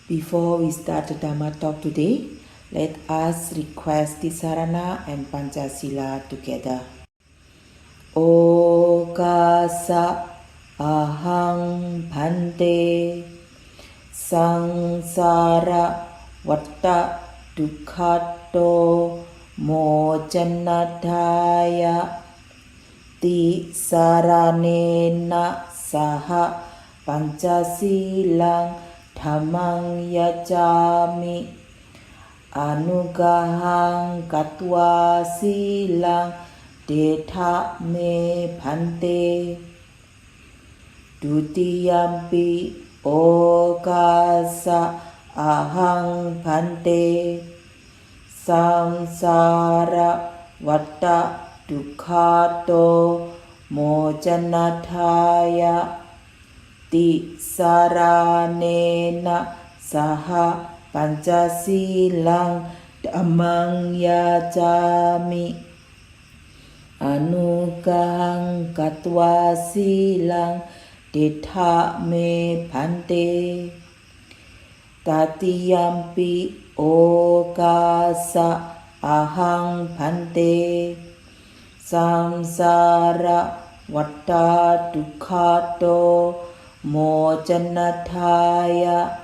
Before we start the Dhammatalk today, let us request Tisarana and Pancasila together. Okasa ahang bhante sangsara vatta dukkhato mojanadhaya tisaranena saha pancasilang dhammang yajami anugahang katwa silang detha me bhante dutiyampi okasa ahang bhante samsara vatta dukkhato mojanadhaya tisaranena saha pancasilang dhammang yajami anugahang katwa silang detha me bhante tatiyampi okasa ahang bhante samsara vatta dukkhato mojanadhaya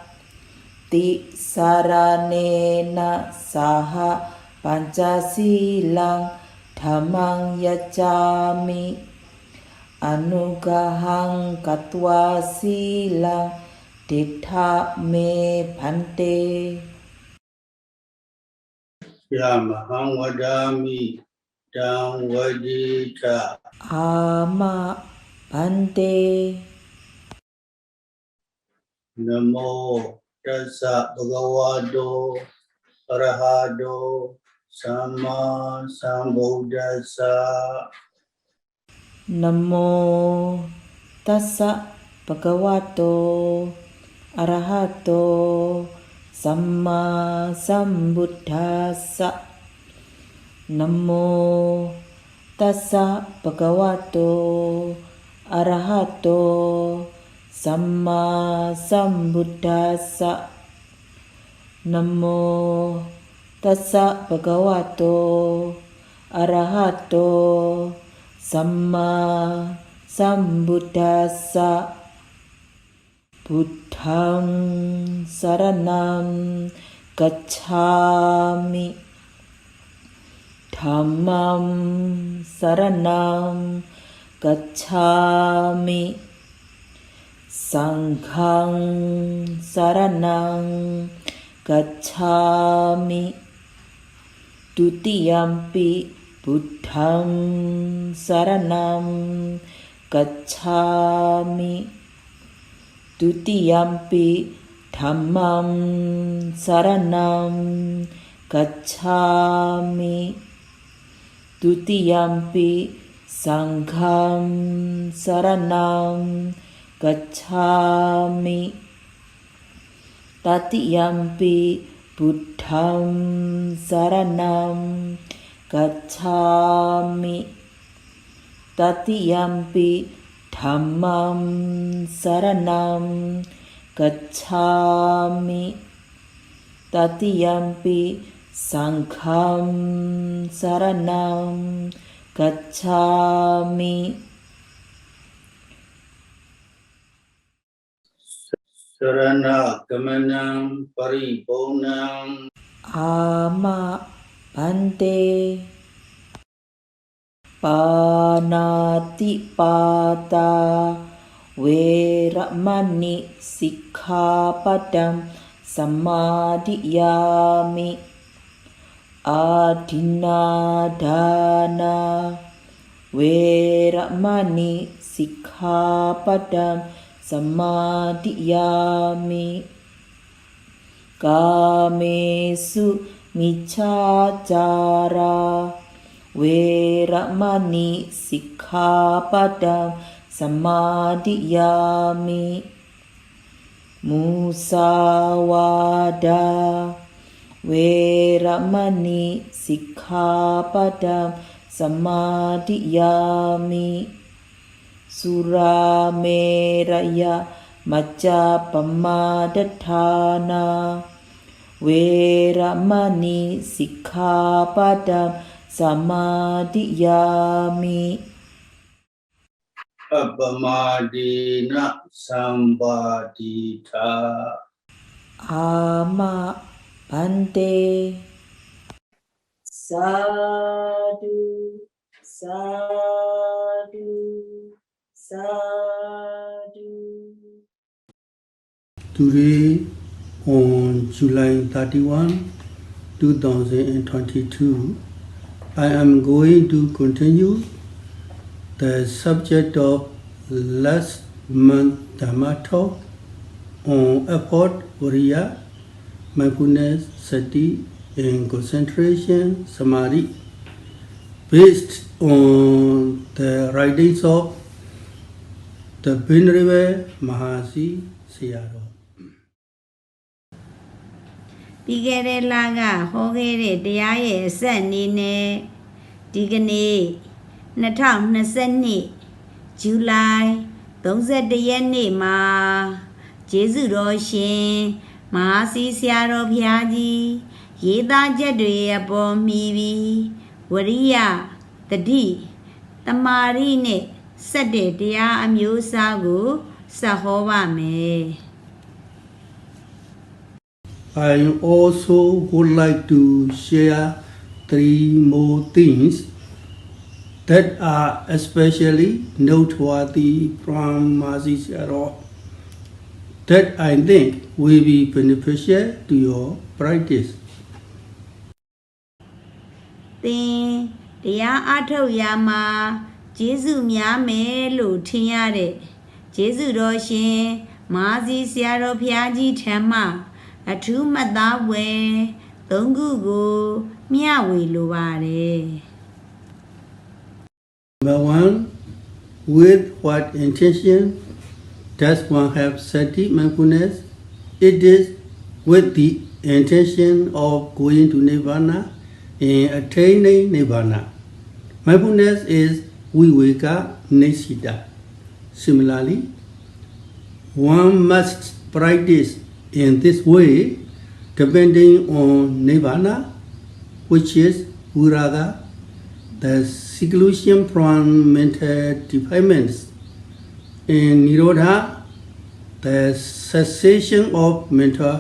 tisaranena saha pancasilang dhammang yajami anugahang katwa silang detha me bhante. Yamahang vadami dang vadita Ama bhante. Namo tassa bhagavato arahato sama sambuddhassa. Namo tassa bhagavato arahato sama sambuddhassa. Namo tassa bhagavato arahato sama sambuddhassa. Namo tassa bhagavato arahato sama sambuddhassa. Buddhang saranam gacchami dhammam saranam gacchami sanghang saranam gacchami dutiyampi buddhang saranam gacchami dutiyampi dhammam saranam gacchami dutiyampi sangham saranam gacchami tatiyampi buddham saranam gacchami tatiyampi dhammam saranam gacchami tatiyampi sangham saranam gacchami. Sarana gamanam paripurnam Ama bhante. Panati pata veramani sikkhapadam samadhiyami adinadana veramani sikkhapadam samadhiyami kamesu miccacara veramani sikkhapadam samadhiyami musawada veramani sikkhapadam samadhiyami surameraya Majja Pamadatthana Veramani Sikkhapadam Samadhiyami Appamadina Sambadita Ama Bhante Sadhu Sadhu Sadhu. Today, on July 31, 2022, I am going to continue the subject of last month Dhammatalk on effort, Viriya, mindfulness, Sati, and concentration, Samadhi, based on the writings of the Venerable Mahasi Sayadaw. ပြီးခဲ့တဲ့လကဟောခဲ့တဲ့တရားရဲ့အဆက်အနေနဲ့ဒီကနေ့2022ဇူလိုင်31ရက်နေ့မှာကျေးဇူးတော်ရှင်မဟာစီဆရာတော်ဘုရားကြီးရေးသားချက်တွေအပေါ်မီပြီးဝရိယတတိတမာရိနဲ့ဆက်တဲ့တရားအမျိုးအစားကိုဆက်ဟောပါမယ် I also would like to share 3 more things that are especially noteworthy from Mahasi Sayadaw that I think will be beneficial to your practice. သင်တရားအားထုတ်ရာမှာကျေးဇူးများမယ်လို့ထင်ရတဲ့ကျေးဇူးတော်ရှင်မဟာစီဆရာတော်ဘုရားကြီးထံမှအထူးမှတ်သားပွဲ 3 ခုကိုမျှဝေလိုပါတယ် Number 1, with what intention does one have Sati mindfulness? It is with the intention of going to Nirvana and attaining Nirvana. Mindfulness is Viveka Nisita. Similarly, one must practice in this way depending on Nirvana, which is Viraga, the seclusion from mental defilements, and Nirodha, the cessation of mental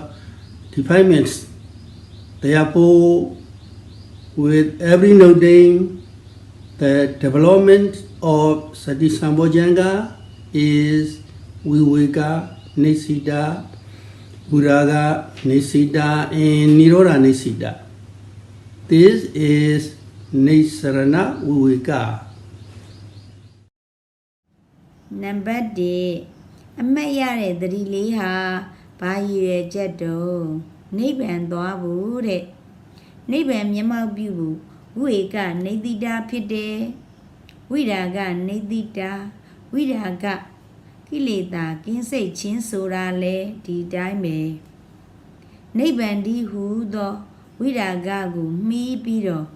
defilements. Therefore, with every noting, the development of Sati Sambojjhanga is Viveka Nisita, Viraga Nisita, and Nirodha Nisita. This is Nisarana Viveka. နံပါတ်1အမတ်ရတဲ့သတိလေးဟာဘာရည်ရွယ်ချက်တော့နိဗ္ဗာန်သွားဖို့တဲ့နိဗ္ဗာန်မျက်မှောက်ပြုဖို့ဝိဝေကနေတိတာဖြစ်တယ်ဝိရာဂနေတိတာဝိရာဂကိလေသာကင်းစိတ်ခြင်းဆိုတာလေဒီတိုင်းပဲနိဗ္ဗာန်ဒီဟုသောဝိရာဂကိုမှီးပြီးတော့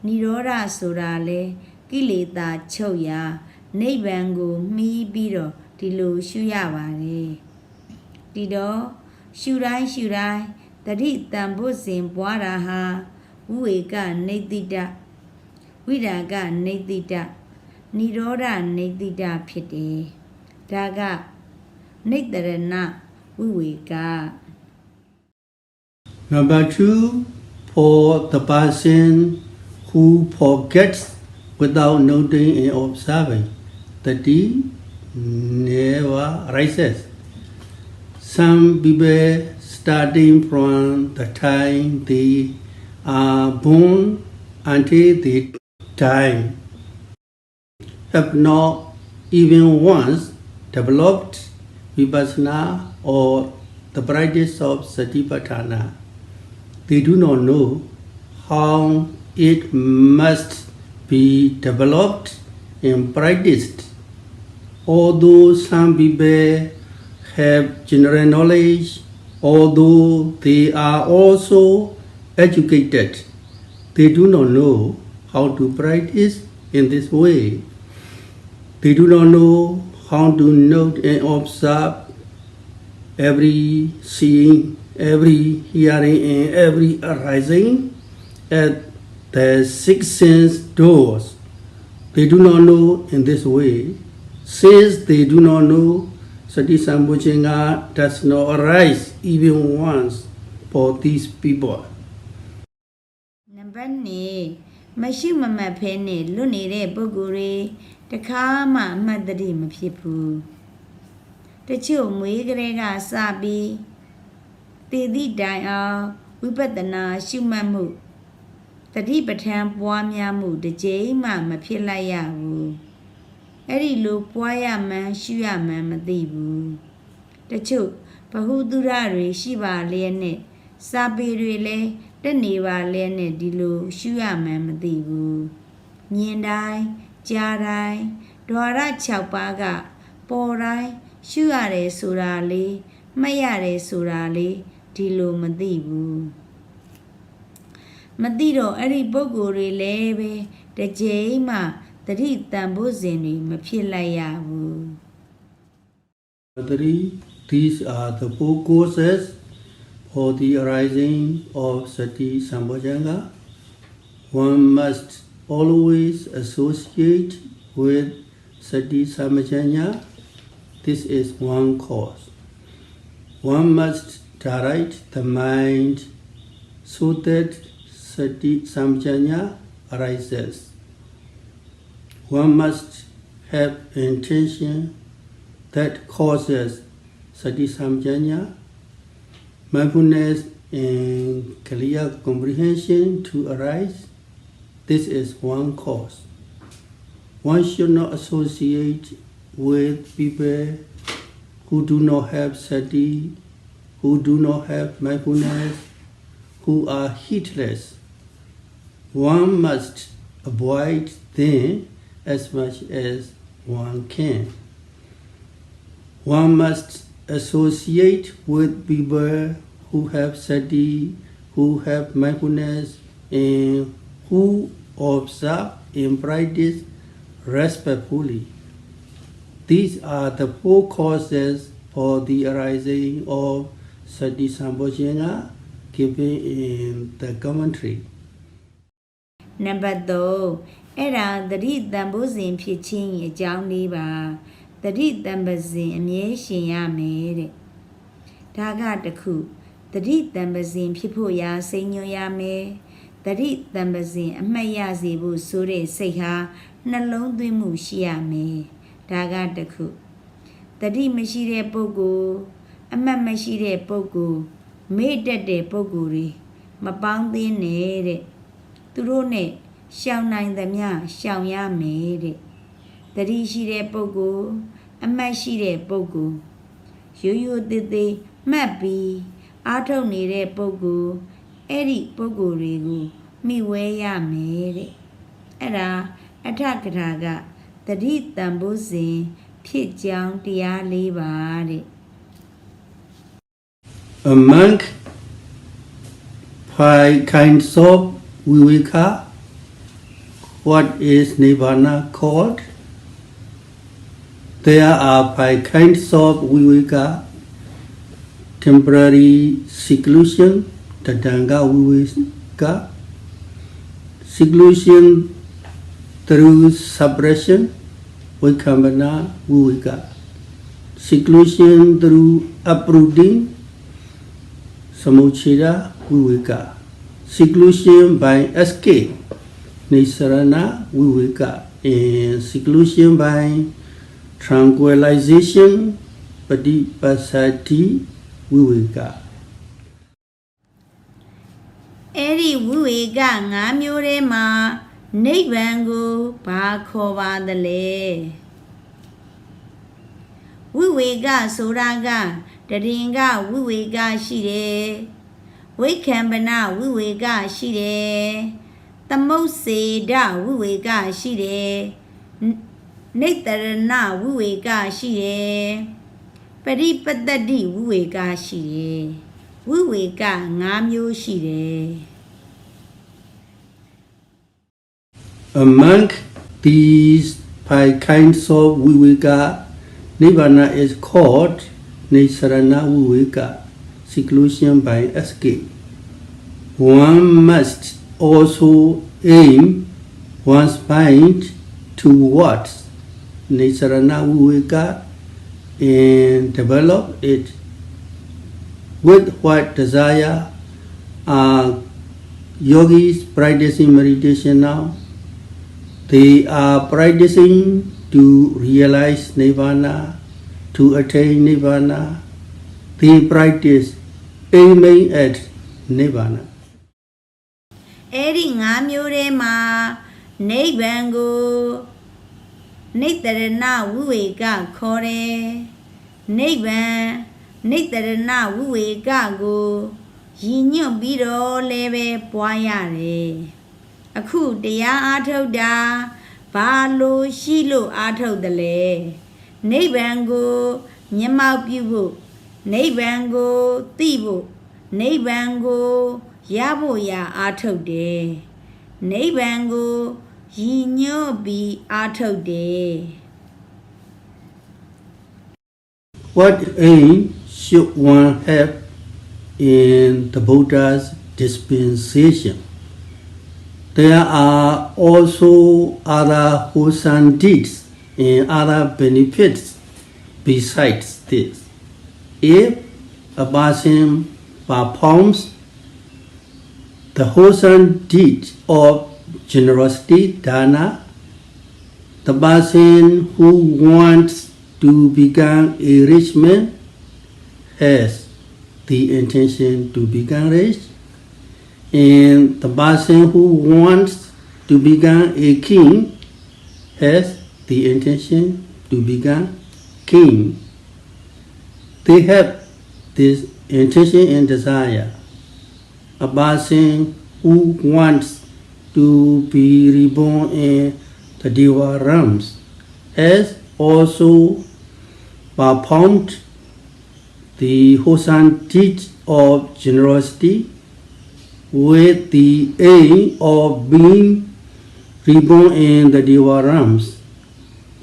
និရောဓဆိုတာလေကိလေသာချုပ်ရာနိဗ္ဗာန်ကိုမှီးပြီးတော့ဒီလိုရှုရပါတယ်ဒီတော့ရှုတိုင်းတတိတန်ဖို့စဉ်ပွားတာဟာဝိဝေကနေတိတဝိရာဂနေတိတនិရောဓနေတိတဖြစ်တယ်ဒါကနိတရဏဝိဝေက Number 2, for the person who forgets without noting and observing, the deed never rises. Some people, starting from the time they are born until they die, have not even once developed vipassana or the practice of Satipatthana. They do not know how it must be developed and practiced. Although some people have general knowledge, although they are also educated, they do not know how to practice in this way. They do not know how to note and observe every seeing, every hearing, and every arising at the six sense doors. They do not know in this way. Since they do not know, Sati Sambhojjhanga does not arise even once for these people. Number 2 မရှိမမှတ်ဖဲနဲ့လွတ်နေတဲ့ပုဂ္ဂိုလ်တွေတခါမှအမှတ်တရမဖြစ်ဘူးတချို့မွေးကလေးကစပြီးတည်သည့်တိုင်အောင်ဝိပဿနာရှုမှတ်မှုတတိပဋ္ဌာန်ပွားများမှုတစ်ကြိမ်မှမဖြစ်လိုက်ရဘူးအဲ့ဒီလိုပွားရမှန်းရှုရမှန်းမသိဘူးတချို့ဘဟုတုရတွေရှိပါလျက်နဲ့စာပေတွေလည်းတက်နေပါလျက်နဲ့ဒီလိုရှုရမှန်းမသိဘူးမြင်တိုင်းကြားတိုင်းဓဝရ6ပါးကပေါ်တိုင်းရှုရတယ်ဆိုတာလေးမှတ်ရတယ်ဆိုတာလေးဒီလိုမသိဘူးမသိတော့အဲ့ဒီပုဂ္ဂိုလ်တွေလည်းပဲတစ်ကြိမ်မှတတိတန်ဖို့စဉ်တွေမဖြစ်လိုက်ရဘူး These are the 4 causes for the arising of Sati Sambhojjhanga. One must always associate with Sati Sambhojjhanga. This is one cause. One must direct the mind so that Sati Sambhojjhanga arises. One must have intention that causes Sati Sambhojjhanga, mindfulness and clear comprehension to arise. This is one cause. One should not associate with people who do not have Sati, who do not have mindfulness, who are heedless. One must avoid them as much as one can. One must associate with people who have Sati, who have mindfulness, and who observe and practice respectfully. These are the 4 causes for the arising of Sati Sambhojjhanga given in the commentary. Number 3အဲ့ဒါတတိတန်ဖို့စဉ်ဖြစ်ခြင်းအကြောင်းလေးပါတတိတန်ပစဉ်အမြဲရှင်ရမယ်တဲ့ဒါကတခုတတိတန်ပစဉ်ဖြစ်ဖို့ရာစိတ်ညွှန်ရမယ်တတိတန်ပစဉ်အမှတ်ရစေဖို့ဆိုတဲ့စိတ်ဟာနှလုံးသွင်းမှုရှိရမယ်ဒါကတခုတတိမရှိတဲ့ပုဂ္ဂိုလ်အမှတ်မရှိတဲ့ပုဂ္ဂိုလ်မေ့တတ်တဲ့ပုဂ္ဂိုလ်တွေမပေါင်းသင်းနဲ့တဲ့သူတို့နဲ့ရှောင်နိုင်သမျှရှောင်ရမယ်တဲ့တတိရှိတဲ့ပုဂ္ဂိုလ်အမှတ်ရှိတဲ့ပုဂ္ဂိုလ်ရိုးရိုးသေးသေးမှတ်ပြီးအားထုတ်နေတဲ့ပုဂ္ဂိုလ်အဲ့ဒီပုဂ္ဂိုလ်တွေကိုမိဝဲရမယ်တဲ့အဲ့ဒါအထကထာကတတိတန်ဖို့စဉ်ဖြစ်ကြောင်းတရား၄ပါးတဲ့ A monk 5 kinds of viveka. What is Nibbana called? There are 5 kinds of viveka: temporary seclusion, tadanga viveka, seclusion through suppression, vikambana viveka, seclusion through uprooting, samucheda viveka, seclusion by escape, nisarana viveka, and seclusion by tranquilization, patipassati viveka. အဲ့ဒီဝိဝေက5မျိုးထဲမှာနိဗ္ဗာန်ကိုဘာခေါ်ပါသလဲဝိဝေကဆိုတာကတရင်ကဝိဝေကရှိတယ်ဝိခံပနဝိဝေကရှိတယ်သမုတ်စေဒဝိဝေကရှိတယ်နိတ္တရဏဝိဝေကရှိတယ်ပရိပတ္တိဝိဝေကရှိတယ်ဝိဝေက5မျိုးရှိတယ် Among these 5 kinds of viveka, Nibbana is called Nisarana Viveka, seclusion by escape. One must also aim one's mind towards Nisarana Viveka and develop it. With what desire are yogis practicing meditation now? They are practicing to realize Nirvana, to attain Nirvana. They practice aiming at Nirvana. အဲ့ဒီ၅မျိုးထဲမှာနိဗ္ဗာန်ကိုနိတရဏဝိဝေကခေါ်တယ်နိဗ္ဗာန်နိတရဏဝိဝေကကိုရည်ညွှန်းပြီးတော့လည်းပဲပွားရတယ်အခုတရားအားထုတ်တာဘာလို့ရှိလို့အားထုတ်တယ်လဲနိဗ္ဗာန်ကိုမျက်မှောက်ပြုဖို့နိဗ္ဗာန်ကိုသိဖို့နိဗ္ဗာန်ကိုရဖို့ရအားထုတ်တယ်နိဗ္ဗာန်ကိုရည်ညွှန်းပြီးအားထုတ်တယ် What aim should one have in the Buddha's dispensation? There are also other wholesome deeds and other benefits besides this. If a person performs the wholesome deed of generosity, dana, the person who wants to become a rich man has the intention to become rich, and the person who wants to become a king has the intention to become king. They have this intention and desire. A person who wants to be reborn in the Deva realms has also performed the wholesome deed of generosity with the aim of being reborn in the Deva realms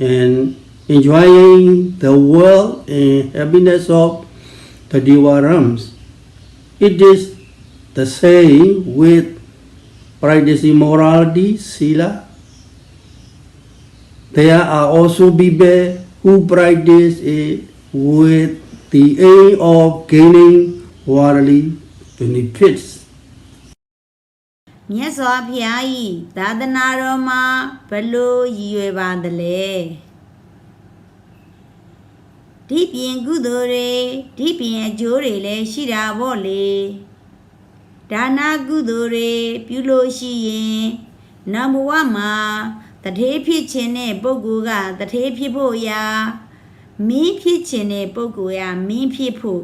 and enjoying the wealth and happiness of the Deva realms. It is the same with practicing morality, sila. There are also people who practice it with the aim of gaining worldly benefits. မြတ်စွာဘုရား၏သာသနာတော်မှာဘလို့ရည်ရွယ်ပါသလဲဒီပြင်ကုသိုလ်တွေဒီပြင်အကျိုးတွေလည်းရှိတာပေါ့လေဒါနကုသိုလ်တွေပြုလို့ရှိရင်နံဘဝမှာတထေးဖြစ်ခြင်းတဲ့ပုဂ္ဂိုလ်ကတထေးဖြစ်ဖို့ရာမင်းဖြစ်ခြင်းတဲ့ပုဂ္ဂိုလ်ကမင်းဖြစ်ဖို့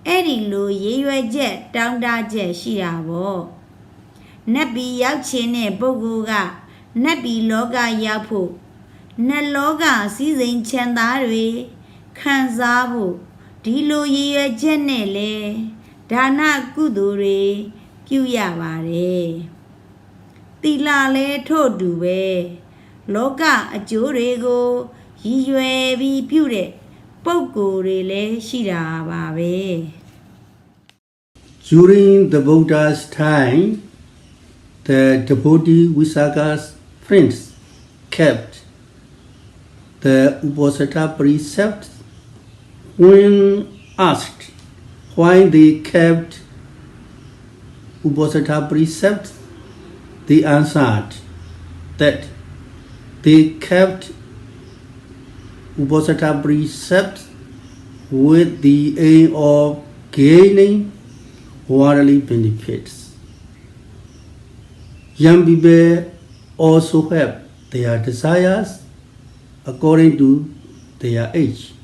အဲ့ဒီလိုရည်ရွယ်ချက်တောင်းတချက်ရှိတာပေါ့နတ်ပြည်ရောက်ခြင်းတဲ့ပုဂ္ဂိုလ်ကနတ်ပြည်လောကရောက်ဖို့နတ်လောကစည်းစိမ်ချမ်းသာတွေခံစားဖို့ဒီလိုရည်ရွယ်ချက်နဲ့လေဒါနကုသိုလ်တွေပြုရပါတယ်သီလလည်းထို့တူပဲလောကအကျိုးတွေကိုရည်ရွယ်ပြီးပြုတဲ့ပုဂ္ဂိုလ်တွေလည်းရှိတာပါပဲ During the Buddha's time, the devotee Visakha's friends kept the Uposatha precepts. When asked why they kept Uposatha precepts, they answered that they kept Uposatha precepts with the aim of gaining worldly benefits. Young people also have their desires according to their age.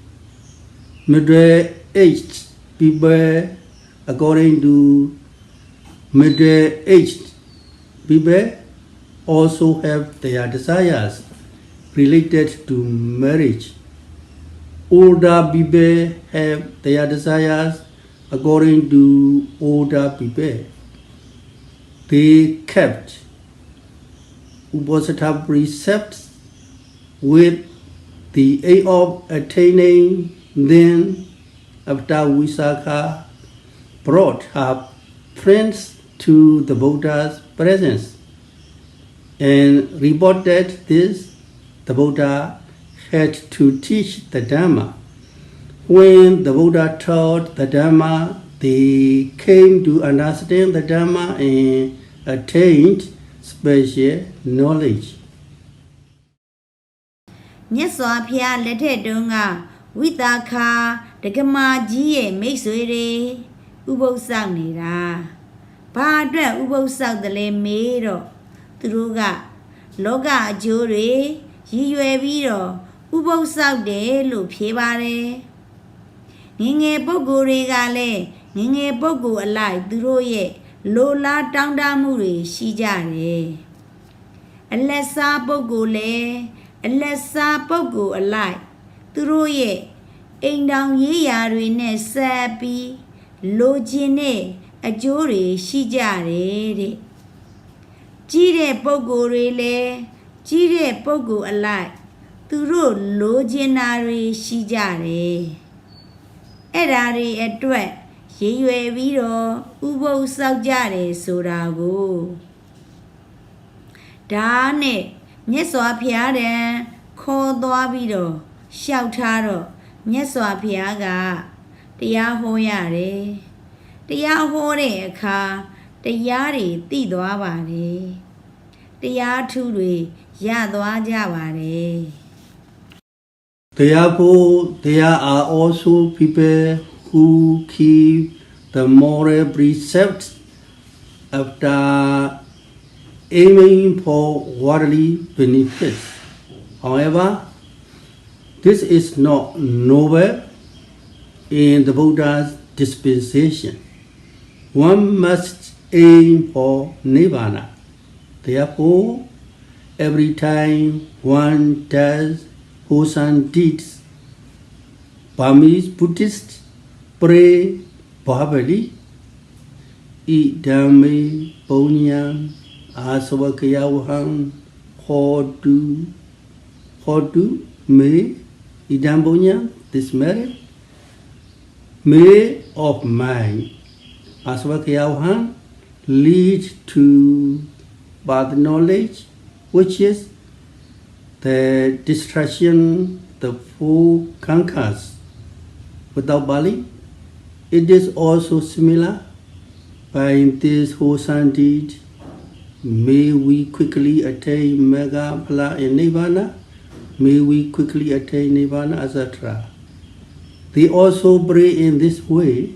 Middle-aged people, according to middle-aged people, also have their desires related to marriage. Older people have their desires according to older people. They kept Uposatha precepts with the aim of attaining them after Visakha brought her friends to the Buddha's presence and reported this, the Buddha had to teach the Dhamma. When the Buddha taught the Dhamma, they came to understand the Dhamma and attained special knowledge. မြတ်စွာဘုရားလက်ထက်တုန်းကဝိသခာဒကမာကြီးရဲ့မိတ်ဆွေတွေဥပုသ်ဆောင်နေတာဘာအတွက်ဥပုသ်ဆောင်တယ်လဲမေးတော့သူတို့ကလောကအကျိုးတွေရည်ရွယ်ပြီးတော့ဥပုသ်ဆောင်တယ်လို့ဖြေပါတယ်ငယ်ငယ်ပုဂ္ဂိုလ်တွေကလည်းငယ်ငယ်ပုဂ္ဂိုလ်အလိုက်သူတို့ရဲ့လိုလားတောင်းတမှုတွေရှိကြတယ်အလက်စားပုဂ္ဂိုလ်လည်းအလက်စားပုဂ္ဂိုလ်အလိုက်သူတို့ရဲ့အိမ်တောင်ရေးရာတွေနဲ့ဆက်ပြီးလိုချင်တဲ့အကျိုးတွေရှိကြတယ်တဲ့ကြီးတဲ့ပုဂ္ဂိုလ်တွေလည်းကြီးတဲ့ပုဂ္ဂိုလ်အလိုက်သူတို့လိုချင်တာတွေရှိကြတယ်အဲ့ဓာတွေအတွက်ရည်ရွယ်ပြီးတော့ဥပုသ်ဆောက်ကြတယ်ဆိုတာကိုဒါနဲ့မြတ်စွာဘုရားတန်ခေါ်သွားပြီးတော့ရှောက်ထားတော့မြတ်စွာဘုရားကတရားဟောရတယ်တရားဟောတဲ့အခါတရားတွေသိသွားပါတယ်တရားထုတွေရသွားကြပါတယ် Therefore, there are also people who keep the moral precepts after aiming for worldly benefits. However, this is not noble in the Buddha's dispensation. One must aim for Nibbana. Therefore, every time one does wholesome deeds, Burmese Buddhists pray verbally, Idame Ponyam Asavakayawaham Hodu me Idam Ponyam, this merit, may of mine Asavakayawaham lead to path knowledge, which is the destruction the four khankas. Without Bali, it is also similar. By this wholesome deed, may we quickly attain Mega Phala and Nibbana, may we quickly attain Nibbana, etc. They also pray in this way.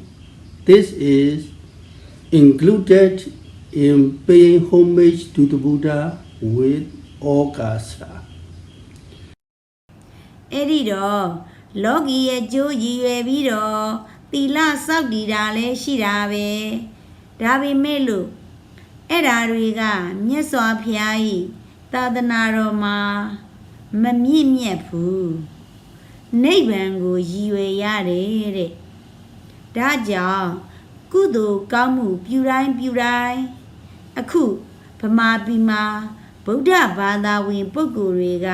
This is included in paying homage to the Buddha with Okasa. အဲ့ဒီတော့လောကီရဲ့ကျိုးရည်ရွယ်ပြီးတော့သီလစောင့်တည်တာလည်းရှိတာပဲဒါပေမဲ့လို့အဲ့ဓာတွေကမြတ်စွာဘုရား၏သာသနာတော်မှာမမြင့်မြတ်ဘူးနိဗ္ဗာန်ကိုရည်ရွယ်ရတယ်တဲ့ဒါကြောင့်ကုသိုလ်ကောင်းမှုပြုတိုင်းအခုဗမာပြည်မှာဗုဒ္ဓဘာသာဝင်ပုဂ္ဂိုလ်တွေက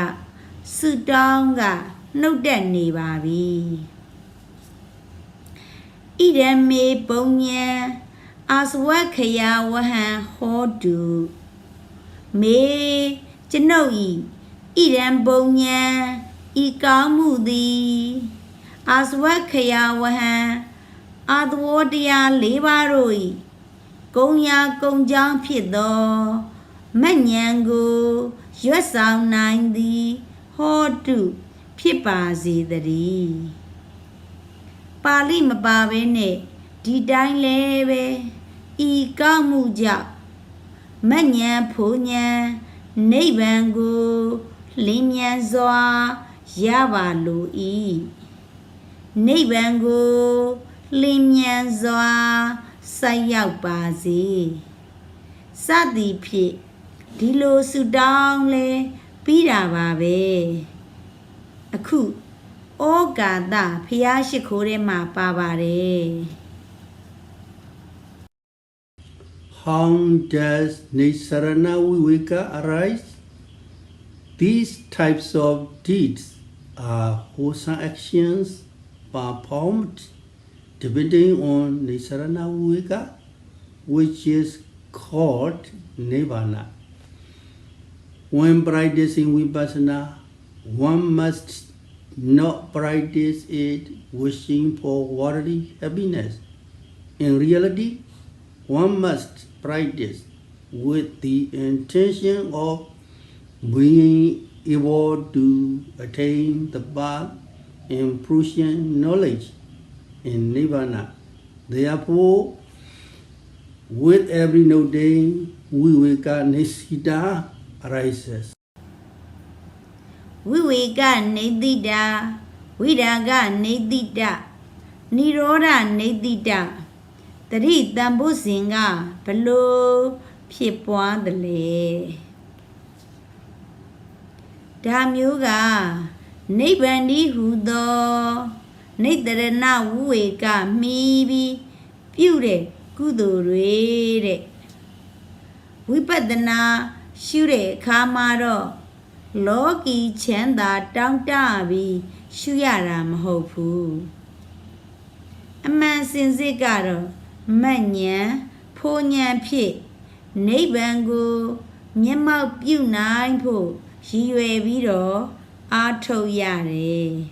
ဆုတောင်းကနှုတ်တက်နေပါပြီဣဒံမေပုံညံအာစဝခယဝဟံဟောတုမေကျွန်ုပ်ဤဣဒံပုံညံဤကောင်းမှုသည်အာစဝခယဝဟံအာသဝတရား၄ပါးတို့၏ကုံရာကုံကြောင်းဖြစ်သောမဉ္ဇဉ်ကိုရွတ်ဆောင်နိုင်သည်ဟောတုဖြစ်ပါစေတည်းပါဠိမပါဘဲနဲ့ဒီတိုင်းလဲပဲဤကောင်းမှုကြောင့်မဉ္ဇဉ်ဖို့ဉဏ်နိဗ္ဗာန်ကိုလင်းမြန်စွာရပါလို၏နိဗ္ဗာန်ကိုလင်းမြန်စွာဆက်ရောက်ပါစေစသည်ဖြင့်ဒီလိုဆုတောင်းလဲပြီးတာပါပဲအခုဩကာသဖျားရှိခိုးထဲမှာပါပါတယ် How does Nisarana Viveka arise? These types of deeds are wholesome actions performed depending on Nisarana Viveka, which is called Nirvana. When practicing Vipassana, one must not practice it wishing for worldly happiness. In reality, one must practice with the intention of being able to attain the path and Prussian knowledge in Nirvana. Therefore, with every noting, Viveka Nisita arises. Viveka Nidita, Viraga Nidita, Niroda Nidita, Tari Tambu Singa, Palo, Pipwa the Le. Damyuga, Nibandi Hudo, Nidarana Viveka, maybe, Pure, Kudure, Vipadana, Shure, Kamaro. Loki Chanda Down Dabi Shuyaram Hopu. A man since a garo, Manya, Ponya Pit, Nebango, Nyama Puna Po, Shue Vido, Arto Yare.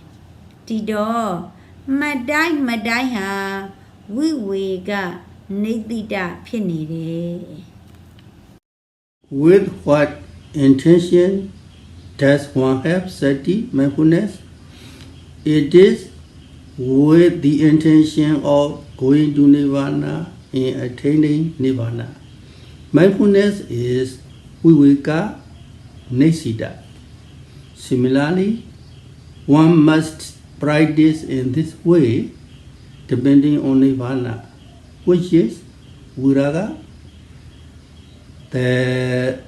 Tido, Madai ha, we got Nidita Pinide. With what intention does one have Sati, mindfulness? It is with the intention of going to Nirvana and attaining Nirvana. Mindfulness is Viveka Nisita. Similarly, one must practice in this way depending on Nirvana, which is Viraga, the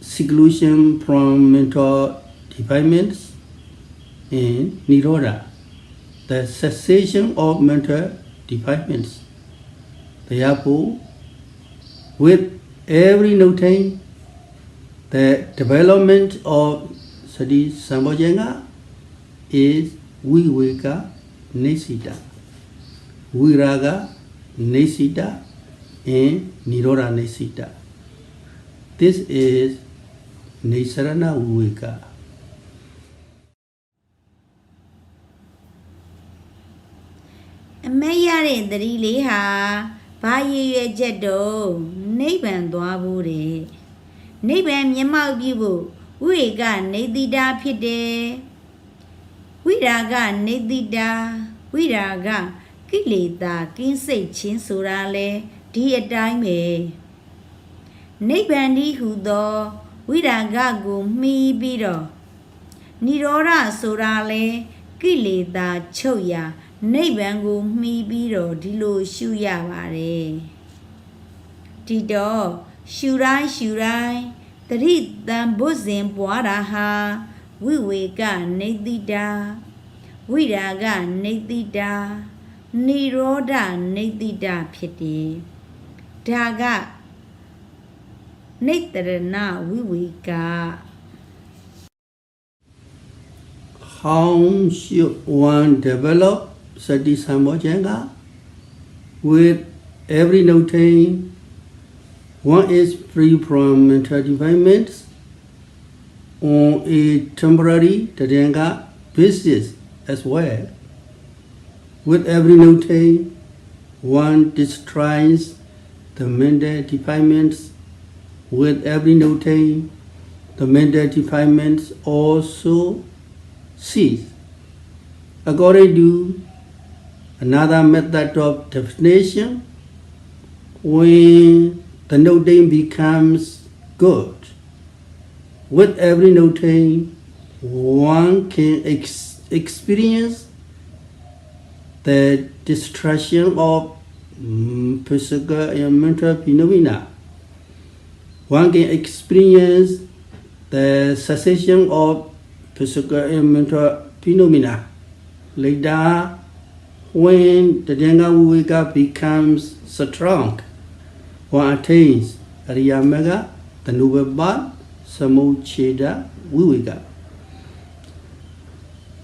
seclusion from mental defilements, and Nirodha, the cessation of mental defilements. Therefore, with every noting, the development of Sati Sambhojana is Viveka Nisita, Viraga Nisita, and Nirodha Nisita. This is Nisarana Viveka. MYR the relay ha, Bahasa Jedo, Naban Dwabure. Naban Yama Bibu, Viveka Nidita Pide. Viraga Nidita, Viraga, Kilita, Kinsay Chinsurale, dear Dime. Nibandi Hudo, Viraga go me bido. Nirora Sorale, Kilita Choya, Nibango me bido, Dilo Shuya Vare. Tido, Shurai, the read than bosom Boaraha, Viveka Nidita, Viraga Nidita, Niroda Nidita Pity. Daga. Nitarana Viveka. How should one develop Sati Sambhojana? With every noting, one is free from mental defilements on a temporary Tadanga basis as well. With every noting, one destroys the mental defilements. With every noting, the mental defilements also cease. According to another method of definition, when the noting becomes good, with every noting, one can experience the destruction of physical and mental phenomena. One can experience the cessation of physical and mental phenomena. Later, when the Dhamma Viveka becomes strong, one attains Ariyamagga, the noble path, Samucheda Viveka.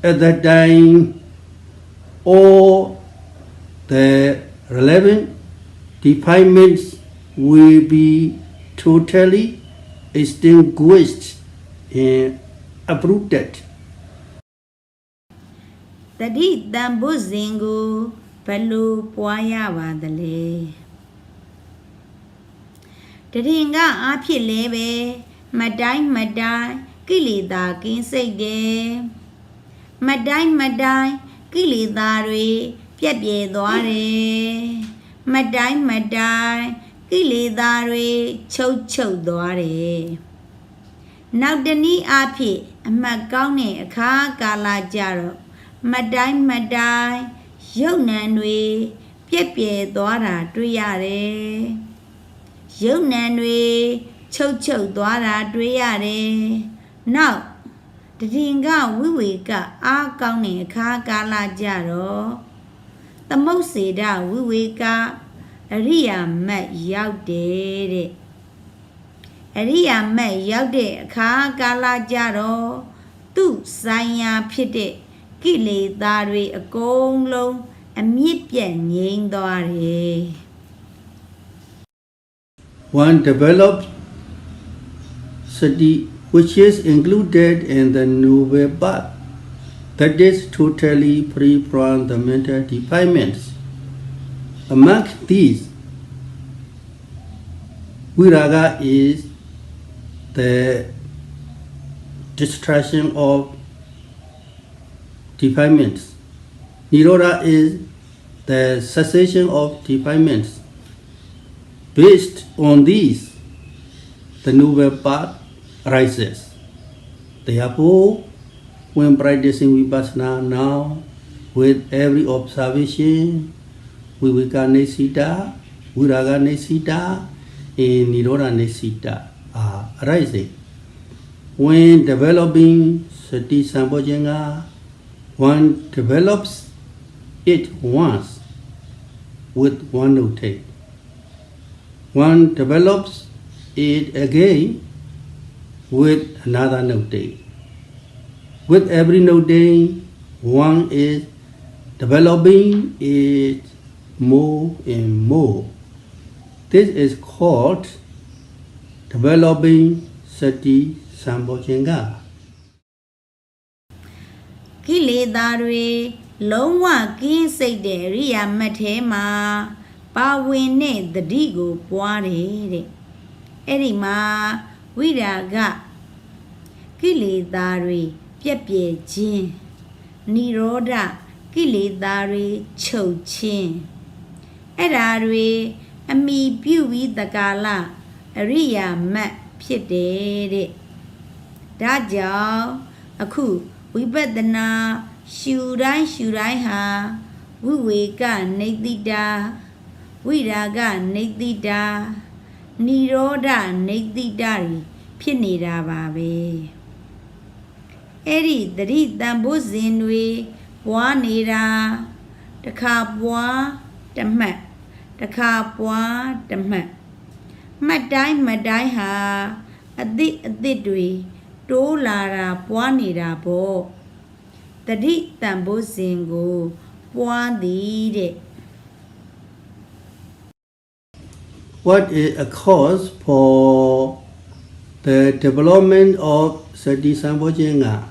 At that time, all the relevant defilements will be totally extinguished and uprooted. တတိတန်ဖို့စဉ်ကိုဘယ်လိုပွားရပါသလဲတရင်ကအားဖြင့်လဲပဲမတိုင်းကိလေသာကင်းစိတ်တယ်မတိုင်းကိလေသာတွေပြက်ပြဲသွားတယ်မတိုင်းကိလေသာတွေချုပ်သွားတယ်နောက်တနည်းအားဖြင့်အမှတ်ကောင်းတဲ့အခါကာလကြတော့မတိုင်းယုတ်နံတွေပြက်ပြဲသွားတာတွေ့ရတယ်ယုတ်နံတွေချုပ်သွားတာတွေ့ရတယ်နောက်တရင်ကဝိဝေကအားကောင်းတဲ့အခါကာလကြတော့သမုတ်စေတဝိဝေကအရိယာမတ်ရောက်တယ်တဲ့အရိယာမတ်ရောက်တဲ့အခါကာလကြတော့သူ့ဆိုင်ရာဖြစ်တဲ့ကိလေသာတွေအကုန်လုံးအမြင့်ပြတ်ငြိမ်းသွားတယ် One develops Sati, which is included in the noble path, that is totally free from the mental defilements. Among these, Viraga is the destruction of defilements. Nirodha is the cessation of defilements. Based on these, the noble path arises. Therefore, when practicing Vipassana now, with every observation, Viveka Nesita, Viraga Nesita, and Nirodha Nesita are arising. When developing Sati Sambhojjhanga, one develops it once with one note. One develops it again with another note. With every note, one is developing it more and more. This is called developing Sati Sambhojjhanga. ကိလေသာတွေလုံးဝကင်းစိတ်တဲ့ရိယာမတ်ထဲမှာပါဝင်တဲ့တတိကိုပွားတယ်တဲ့အဲ့ဒီမှာဝိရာဂကိလေသာတွေပြက်ပြဲခြင်းနိရောဓကိလေသာတွေချုပ်ခြင်းအဲ့ဓာတွေအမိပြုပြီးတကာလအရိယာမတ်ဖြစ်တယ်တဲ့ဒါကြောင့်အခုဝိပဿနာရှုတိုင်းဟာဝိဝေကနေတိတာဝိရာဂနေတိတာနိရောဓနေတိတာဖြစ်နေတာပါပဲအဲ့ဒီတတိတန်ဖို့စဉ်တွေပွားနေတာတစ်ခါပွားတစ်မှတ်တစ်ခါပွားတစ်မှတ်မှတ်တိုင်းဟာအသစ်တွေတိုးလာတာပွားနေတာပေါ့တတိတန်ဖို့စဉ်ကိုပွားသည်တဲ့ What is a cause for the development of Sati Sambhojjhanga?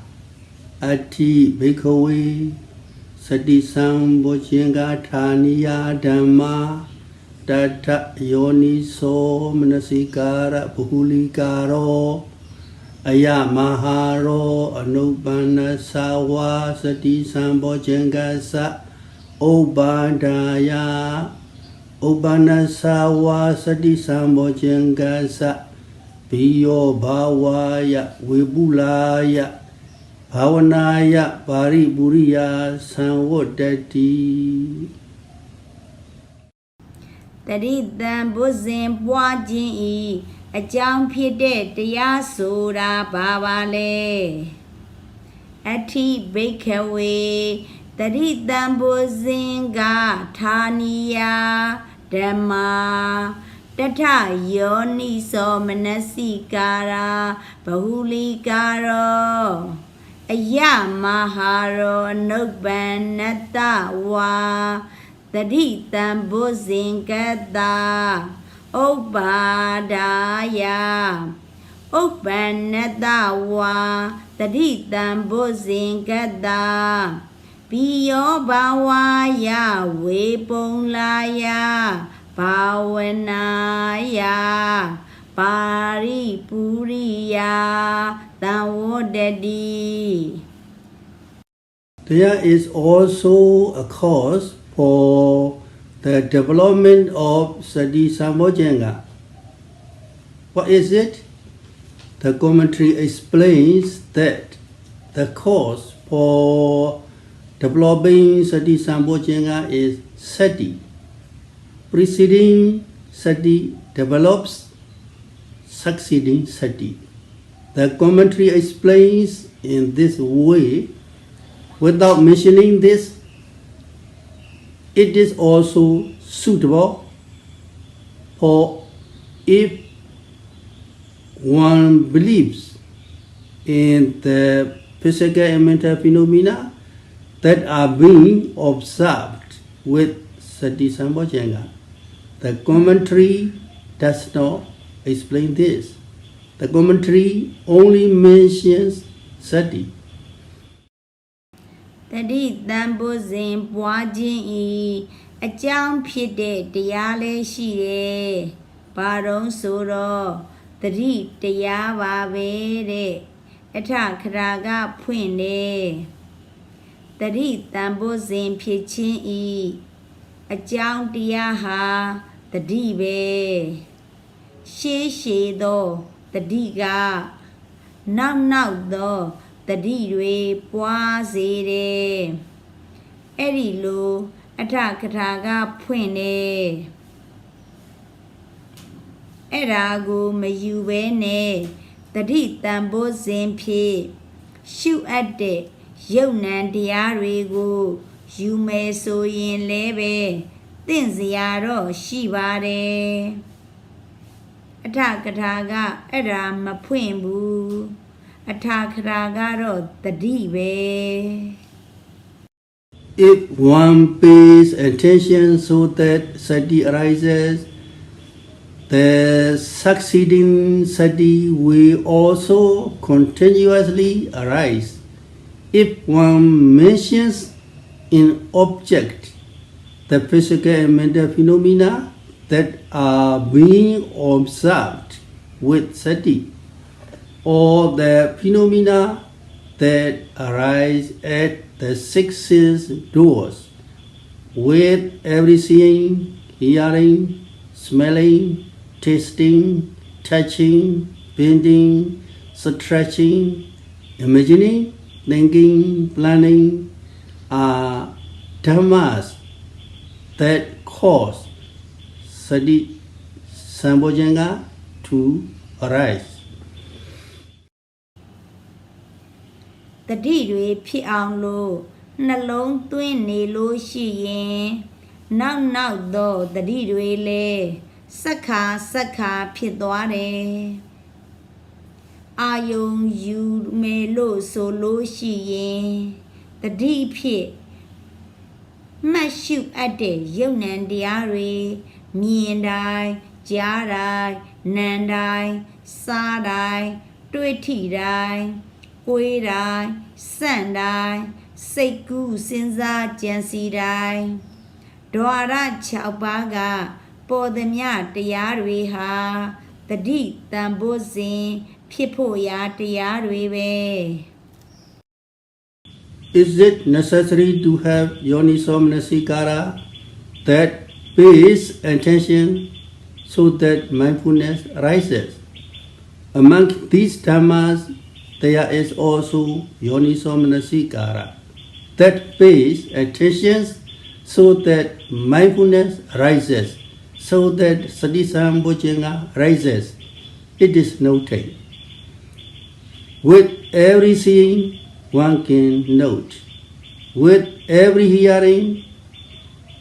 Ati Bhikkhave Sati Sambhojjhanga Thaniya Dhamma Tata Yoniso Manasikara Bhulikaro Aya Maharo Anupanna Sawa Sati Sambhojjhanga Sa Obandaya Obana Sawa Sati Sambhojjhanga Sa Biyo Bhavaya Vibulaya Bhavanaya Pariburiya Samvodati တတိတံဘုဇင်ပွားခြင်းဤအကြောင်းဖြစ်တဲ့တရားဆိုတာဘာပါလဲအထိဘိက္ခဝေတတိတံဘုဇင်ကဌာနိယဓမ္မာတထယောနိသောမနစိကာရာဘဟုလိကာရောအယမဟာရောအနုပ္ပန္နတဝါ Tadi tambo zingkata Obadaya Obanatawa Tadi tambo zingkata Piyo bawaya Webonglaya Bawanaya Paripuriya Tawodadi. There is also a cause for the development of Sati Sambojjhanga. What is it? The commentary explains that the cause for developing Sati Sambojjhanga is Sati. Preceding Sati develops succeeding Sati. The commentary explains in this way. Without mentioning this, it is also suitable for if one believes in the physical and mental phenomena that are being observed with Sati Sambojjhanga. The commentary does not explain this. The commentary only mentions Sati. တတိတံပုဇဉ်ပွားခြင်းဤအကြောင်းဖြစ်တဲ့တရားလေးရှိတယ်။ဘာတုံးဆိုတော့တတိတရားပါပဲတဲ့အထခရာကဖွင့်တယ်။တတိတံပုဇဉ်ဖြစ်ခြင်းဤအကြောင်းတရားဟာတတိပဲ။ရှေးရှေးသောတတိကနောက်နောက်သော တတိတွေပွားစေတယ်အဲ့ဒီလိုအထကထာကဖွင့်တယ်အဲ့ဒါကိုမယူဘဲနဲ့တတိတံပိုးစဉ်ဖြင့်ရှုအပ်တဲ့ယုတ်နံတရားတွေကိုယူမယ်ဆိုရင်လည်းပဲသင်စရာတော့ရှိပါတယ်အထကထာကအဲ့ဒါမဖွင့်ဘူး If one pays attention so that Sati arises, the succeeding Sati will also continuously arise. If one mentions in object the physical and mental phenomena that are being observed with Sati, or the phenomena that arise at the six sense doors, with every seeing, hearing, smelling, tasting, touching, bending, stretching, imagining, thinking, planning, are dhammas that cause Sati Sambojjhanga to arise. တတိတွေဖြစ်အောင်လို့နှလုံးသွင်းနေလို့ရှိရင်နောက်နောက်သောတတိတွေလည်းစက္ခာဖြစ်သွားတယ်အာယုံယူမယ်လို့ဆိုလို့ရှိရင်တတိဖြစ်မှတ်ရှုအပ်တဲ့ယုံ nant တရားတွေမြင်တိုင်းကြားတိုင်းနားတိုင်းစားတိုင်းတွေ့ထိတိုင်း ကိုယ်တိုင်းစံတိုင်းစိတ်ကူးစဉ်းစားကြံစည်တိုင်းဒွါရ6ပါးကပေါ်သည်မြတရားတွေဟာတတိတံပိုးစဉ်ဖြစ်ဖို့ရာတရားတွေပဲ Is it necessary to have yoniso manasikara that pays attention so that mindfulness arises? Among these dhammas, there is also yoniso manasikara that pays attention so that mindfulness arises, so that Sati Sambojjhanga arises. It is noted. With every seeing, one can note. With every hearing,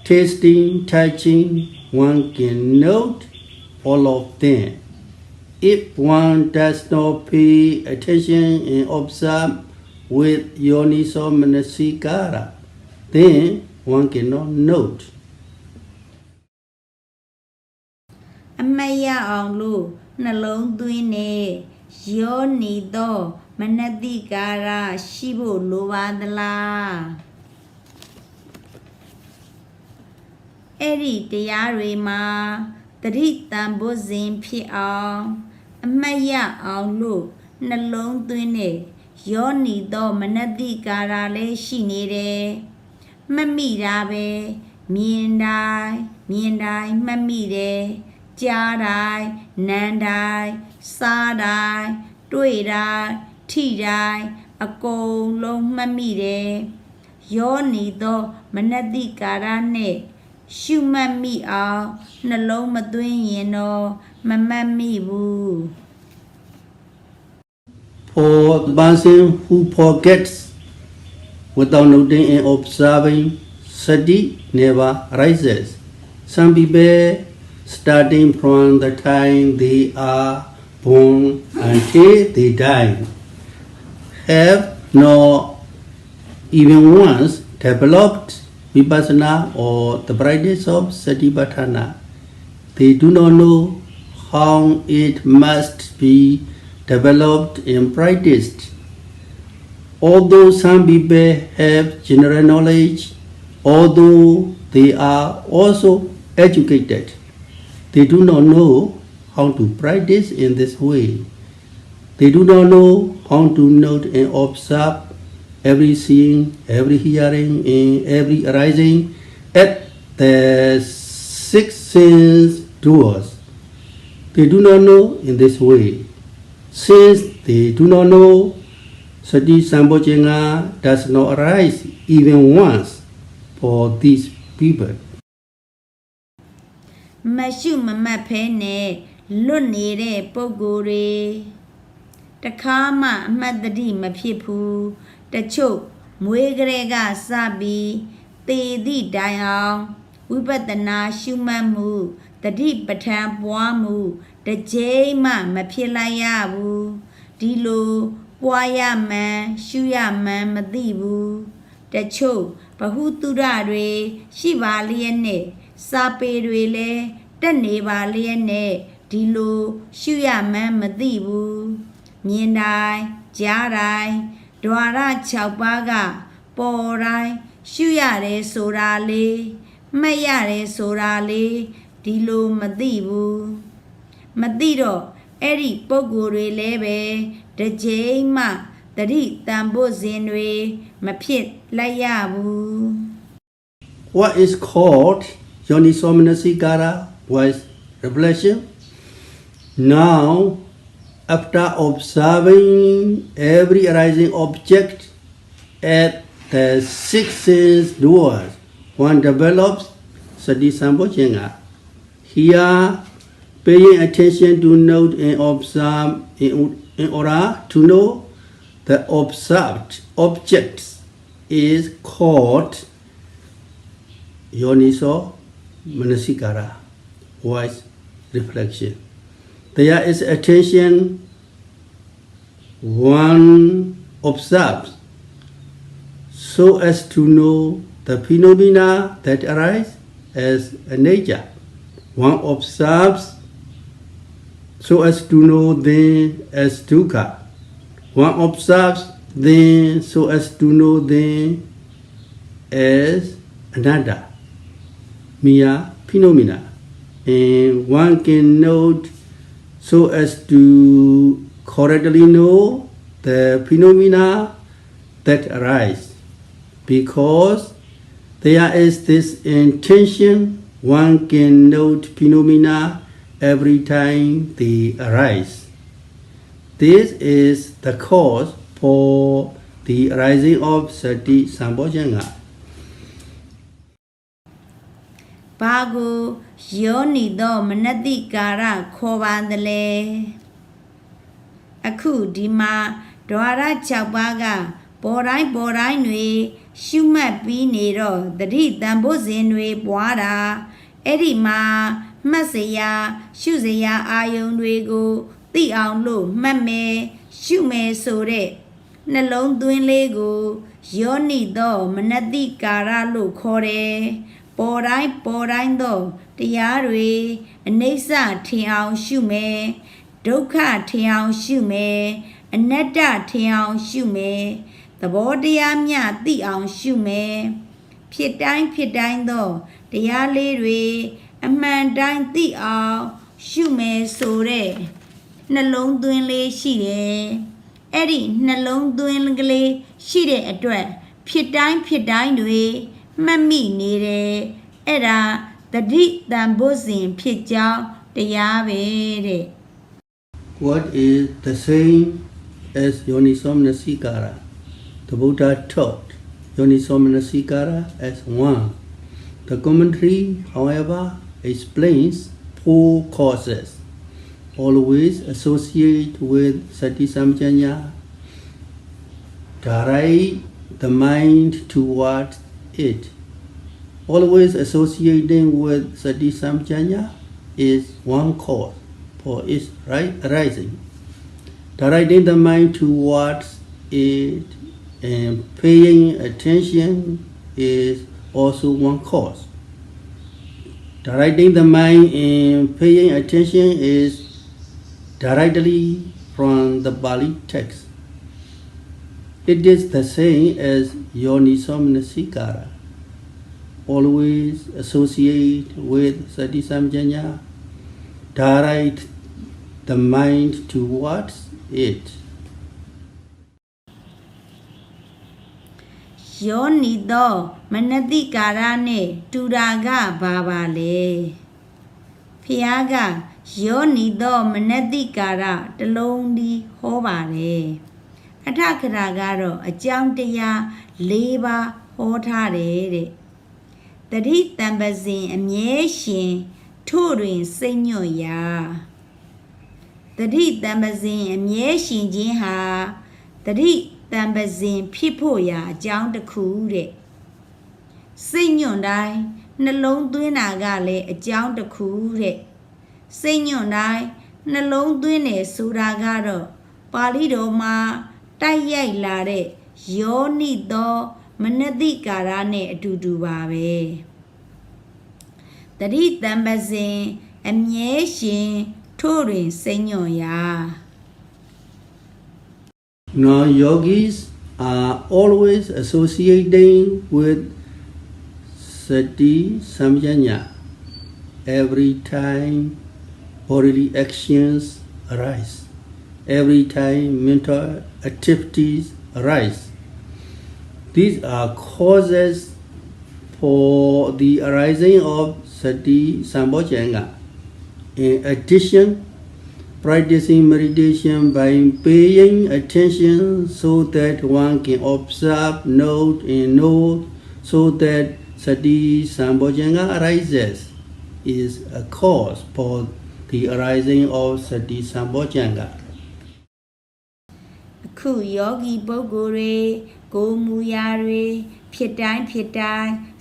tasting, touching, one can note all of them. If one does not pay attention and observe with yoniso manasikara, then one cannot note. MYR အောင်လို့နှလုံးသွင်းနေယောနီတော့မနတိကာရရှိဖို့လိုပါသလားအဲ့ဒီတရားတွေမှာတတိတန်ဖို့စဉ်ဖြစ်အောင်အမှတ်ရအောင်လို့နှလုံးသွင်းနေယောနီတော့မနတိကာရလည်းရှိနေတယ်မှတ်မိတာပဲမြင်တိုင်းမှတ်မိတယ်ကြားတိုင်းနားတိုင်းစားတိုင်းတွေ့တိုင်းထိတိုင်းအကုန်လုံးမှတ်မိတယ်ယောနီတော့မနတိကာရနဲ့ရှုမှတ်မိအောင်နှလုံးမသွင်းရင်တော့မမှတ်မိဘူး For the person who forgets without noting and observing, Sati never rises. Some people, starting from the time they are born until they die, have not even once developed Vipassana or the practice of Satipatthana. They do not know how it must be developed and practiced. Although some people have general knowledge, although they are also educated, they do not know how to practice in this way. They do not know how to note and observe every seeing, every hearing, and every arising at the six sense doors. They do not know in this way. Since they do not know, Sati Sambojjhana does not arise even once for these people. မရှုမမှတ်ဖဲနဲ့လွတ်နေတဲ့ပုဂ္ဂိုလ်တွေတခါမှအမှတ်တတိမဖြစ်ဘူးတချို့မွေးကလေးကစပြီးသေသည့်တိုင်အောင်ဝိပဿနာရှုမှတ်မှုတတိပဋ္ဌာန်ပွားမှုတစ်ကြိမ်မှမဖြစ်လိုက်ရဘူးဒီလိုပွားရမှန်ရှုရမှန်မသိဘူးတချို့ဘဟုတုရတွေရှိပါလျက်နဲ့စာပေတွေလည်းတက်နေပါလျက်နဲ့ဒီလိုရှုရမှန်းမသိဘူးမြင်တိုင်းကြားတိုင်းဓဝရ6ပါးကပေါ်တိုင်းရှုရတယ်ဆိုတာလေးမှတ်ရတယ်ဆိုတာလေးဒီလိုမသိဘူးမသိတော့အဲ့ဒီပုံကိုယ်တွေလည်းပဲတစ်ချိန်မှတတိတန်ဖို့စဉ်တွေမဖြစ်လိုက်ရဘူး What is called Yoniso-manasikara was reflection. Now, after observing every arising object at the six sense doors, one develops Sati Sambojjhana. Here, paying attention to note and observe in order to know the observed objects is called Yoniso-manasikara, wise reflection. There is attention one observes so as to know the phenomena that arise as a nature. One observes so as to know them as dukkha. One observes them so as to know them as anatta, mere phenomena. And one can note so as to correctly know the phenomena that arise. Because there is this intention, one can note phenomena every time they arise. This is the cause for the arising of Sati Sambojjhana. ဘာကိုယောနီတော့မနတိကာရခေါ်ပါတယ်လေအခုဒီမှာဓဝရ6ပါးကပေါ်တိုင်းတွေရှုမှတ်ပြီးနေတော့တတိတန်ဖို့စဉ်တွေပွားတာအဲ့ဒီမှာမှတ်စရာရှုစရာအာယုံတွေကိုသိအောင်လို့မှတ်မယ်ရှုမယ်ဆိုတဲ့နှလုံးသွင်းလေးကိုယောနီတော့မနတိကာရလို့ခေါ်တယ်ပ ပေါ်တိုင်းသောတရားတွေအနိစ္စထင်အောင်ရှုမယ်ဒုက္ခထင်အောင်ရှုမယ်အနတ္တထင်အောင်ရှုမယ်သဘောတရားမျှသိအောင်ရှုမယ်ဖြစ်တိုင်းသောတရားလေးတွေအမှန်တိုင်းသိအောင်ရှုမယ်ဆိုတဲ့နှလုံးသွင်းလေးရှိတယ်အဲ့ဒီနှလုံးသွင်းကလေးရှိတဲ့အတွက်ဖြစ်တိုင်းတွေမှတ်မိနေတယ်အဲ့ဒါတတိတန်ဖို့စဉ်ဖြစ်ကြောင်းတရားပဲတဲ့ What is the same as Yonisomanasicara? The Buddha taught Yonisomanasicara as one. The commentary, however, explains four causes. Always associate with Sati Samjanya. Direct the mind towards it. Always associating with Sati Samjanya is one cause for its arising. Directing the mind towards it and paying attention is also one cause. Directing the mind and paying attention is directly from the Pali text. It is the same as Yonisomanasicara. Always associate with Sati Samjanya. Direct the mind towards it. ယောနီသောမနတိကာရနဲ့တူတာကဘာပါလဲဖျားကယောနီသောမနတိကာရတလုံးဒီဟောပါတယ်အထခရာကတော့အကြောင်းတရား၄ပါးဟောထားတယ်တဲ့တတိတံပစဉ်အမြဲရှင်ထို့တွင်စိတ်ညွတ်ရာတတိတံပစဉ်အမြဲရှင်ခြင်းဟာတတိတံပစဉ်ဖြစ်ဖို့ရာအကြောင်းတစ်ခုတဲ့စိတ်ညွတ်တိုင်းနှလုံးသွင်းတာကလည်းအကြောင်းတစ်ခုတဲ့စိတ်ညွတ်တိုင်းနှလုံးသွင်းတယ်ဆိုတာကတော့ပါဠိတော်မှာတိုက်ရိုက်လာတဲ့ယောနိသောမနတိကာရနဲ့အတူတူပါပဲတတိတံပစဉ်အမြဲရှင်ထို့တွင်စိတ်ညွတ်ရာ Now yogis are always associating with Sati Samjanya every time bodily actions arise, every time mental activities arise. These are causes for the arising of Sati Sambojjhanga. In addition, practicing meditation by paying attention so that one can observe, note, and know so that Sati Sambojjhanga arises is a cause for the arising of Sati Sambojjhanga. အခုယောဂီပုဂ္ဂိုလ်တွေကိုယ်မူရာတွေဖြစ်တိုင်း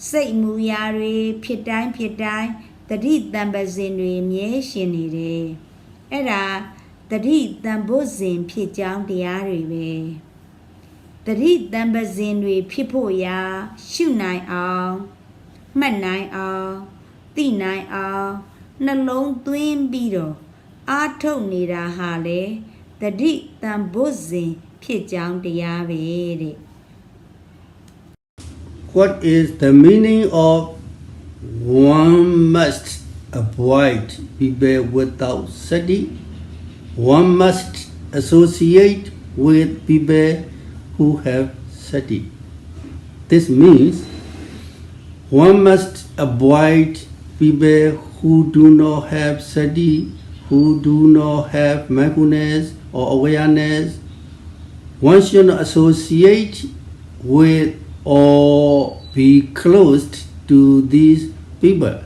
စိတ်မူရာတွေဖြစ်တိုင်းတတိတံပစဉ်တွေမြဲရှင်နေတယ်အဲ့ဒါတတိတံဖို့စဉ်ဖြစ်ကြောင်းတရားတွေပဲတတိတံပစဉ်တွေဖြစ်ဖို့ရာရှုနိုင်အောင်မှတ်နိုင်အောင်သိနိုင်အောင်နှလုံးသွင်းပြီးတော့အားထုတ်နေတာဟာလေတတိတံဖို့စဉ်ဖြစ်ကြောင်းတရားပဲတဲ့ What is the meaning of one must avoid people without sati? One must associate with people who have sati. This means one must avoid people who do not have sati, who do not have mindfulness or awareness. One should not associate with or be close to these people.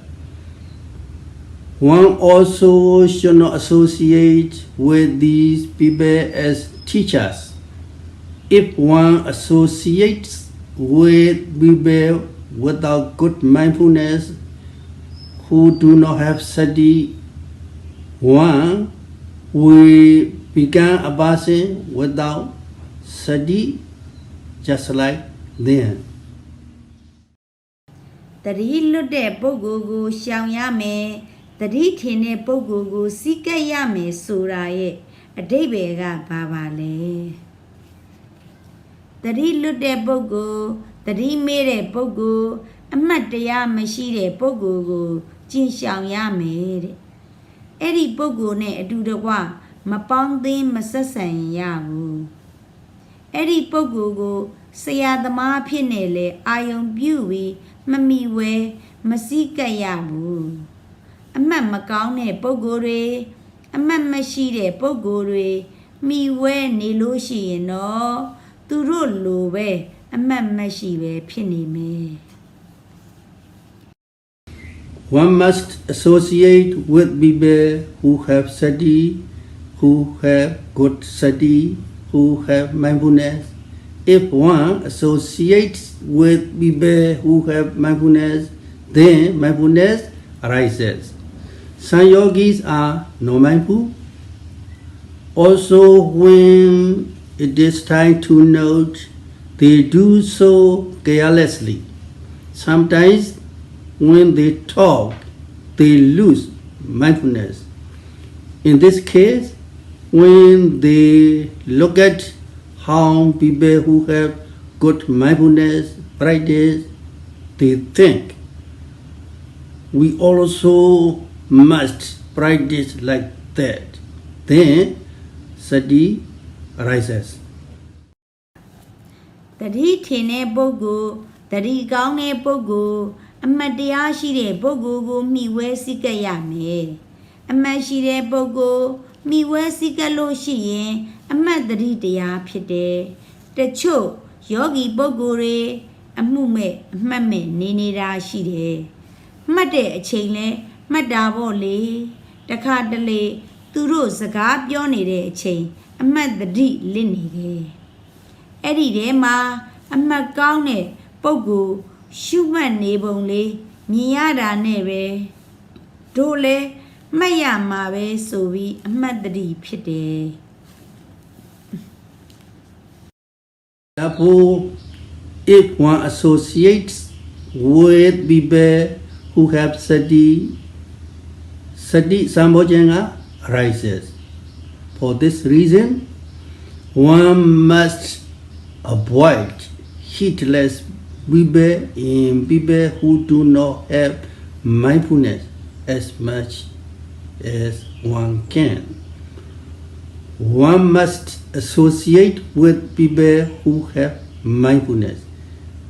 One also should not associate with these people as teachers. If one associates with people without good mindfulness, who do not have sati, one will become a person without sati, just like them. တတိလွတ်တဲ့ပုဂ္ဂိုလ်ကိုရှောင်ရမယ်တတိထင်တဲ့ပုဂ္ဂိုလ်ကိုစီးကပ်ရမယ်ဆိုတာရဲ့အဓိပ္ပာယ်ကဘာပါလဲတတိလွတ်တဲ့ပုဂ္ဂိုလ်တတိမေ့တဲ့ပုဂ္ဂိုလ်အမှတ်တရားမရှိတဲ့ပုဂ္ဂိုလ်ကိုကျင့်ရှောင်ရမယ်တဲ့အဲ့ဒီပုဂ္ဂိုလ်နဲ့အတူတကွမပေါင်းသင်းမဆက်ဆံရဘူးအဲ့ဒီပုဂ္ဂိုလ်ကိုဆရာသမားဖြစ်နေလေအာယုံပြုပြီးမမီဝဲမစည်းကပ်ရဘူးအမှတ်မကောင်းတဲ့ပုဂ္ဂိုလ်တွေအမှတ်မရှိတဲ့ပုဂ္ဂိုလ်တွေမိဝဲနေလို့ရှိရင်တော့သူတို့လိုပဲအမှတ်မရှိပဲဖြစ်နေမယ် One must associate with people who have Sati, who have good Sati, who have mindfulness. If one associates with people who have mindfulness, then mindfulness arises. Some yogis are non-mindful. Also, when it is time to note, they do so carelessly. Sometimes, when they talk, they lose mindfulness. In this case, when they look at how people who have good mindfulness practice, they think we also must practice like that. Then Sati arises. တတိထင်တဲ့ပုဂ္ဂိုလ်တတိကောင်းတဲ့ပုဂ္ဂိုလ်အမှတ်တရားရှိတဲ့ပုဂ္ဂိုလ်ကိုမိဝဲစည်းကပ်ရမယ်အမှတ်ရှိတဲ့ပုဂ္ဂိုလ်မိဝဲစည်းကပ်လို့ရှိရင်အမှတ်တတိတရားဖြစ်တယ်တချို့ယောဂီပုဂ္ဂိုလ်တွေအမှုမဲ့အမှတ်မဲ့နေနေတာရှိတယ်မှတ်တဲ့အချိန်လဲမှတ်တာပေါ့လေတခါတလေသူတို့စကားပြောနေတဲ့အချိန်အမှတ်တတိလစ်နေတယ်အဲ့ဒီထဲမှာအမှတ်ကောင်းတဲ့ပုဂ္ဂိုလ်ရှုမှတ်နေပုံလေးမြင်ရတာနဲ့ပဲတို့လဲမှတ်ရမှာပဲဆိုပြီးအမှတ်တတိဖြစ်တယ် Therefore, if one associates with people who have Sati, Sati Sambojjhanga arises. For this reason, one must avoid heedless people in people who do not have mindfulness as much as one can. One must associate with people who have mindfulness.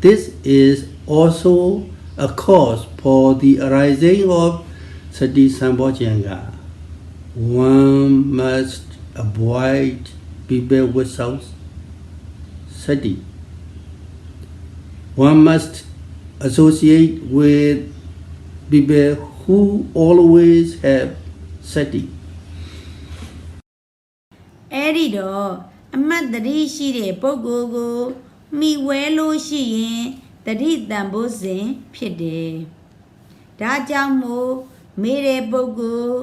This is also a cause for the arising of Sati Sambojjhanga. One must avoid people without Sati. One must associate with people who always have Sati. အဲ့ဒီတော့အမှတ်တတိရှိတဲ့ပုဂ္ဂိုလ်ကိုမိဝဲလို့ရှိရင်တတိတန်ဖို့စဉ်ဖြစ်တယ်ဒါကြောင့်မို့မေးတဲ့ပုဂ္ဂိုလ်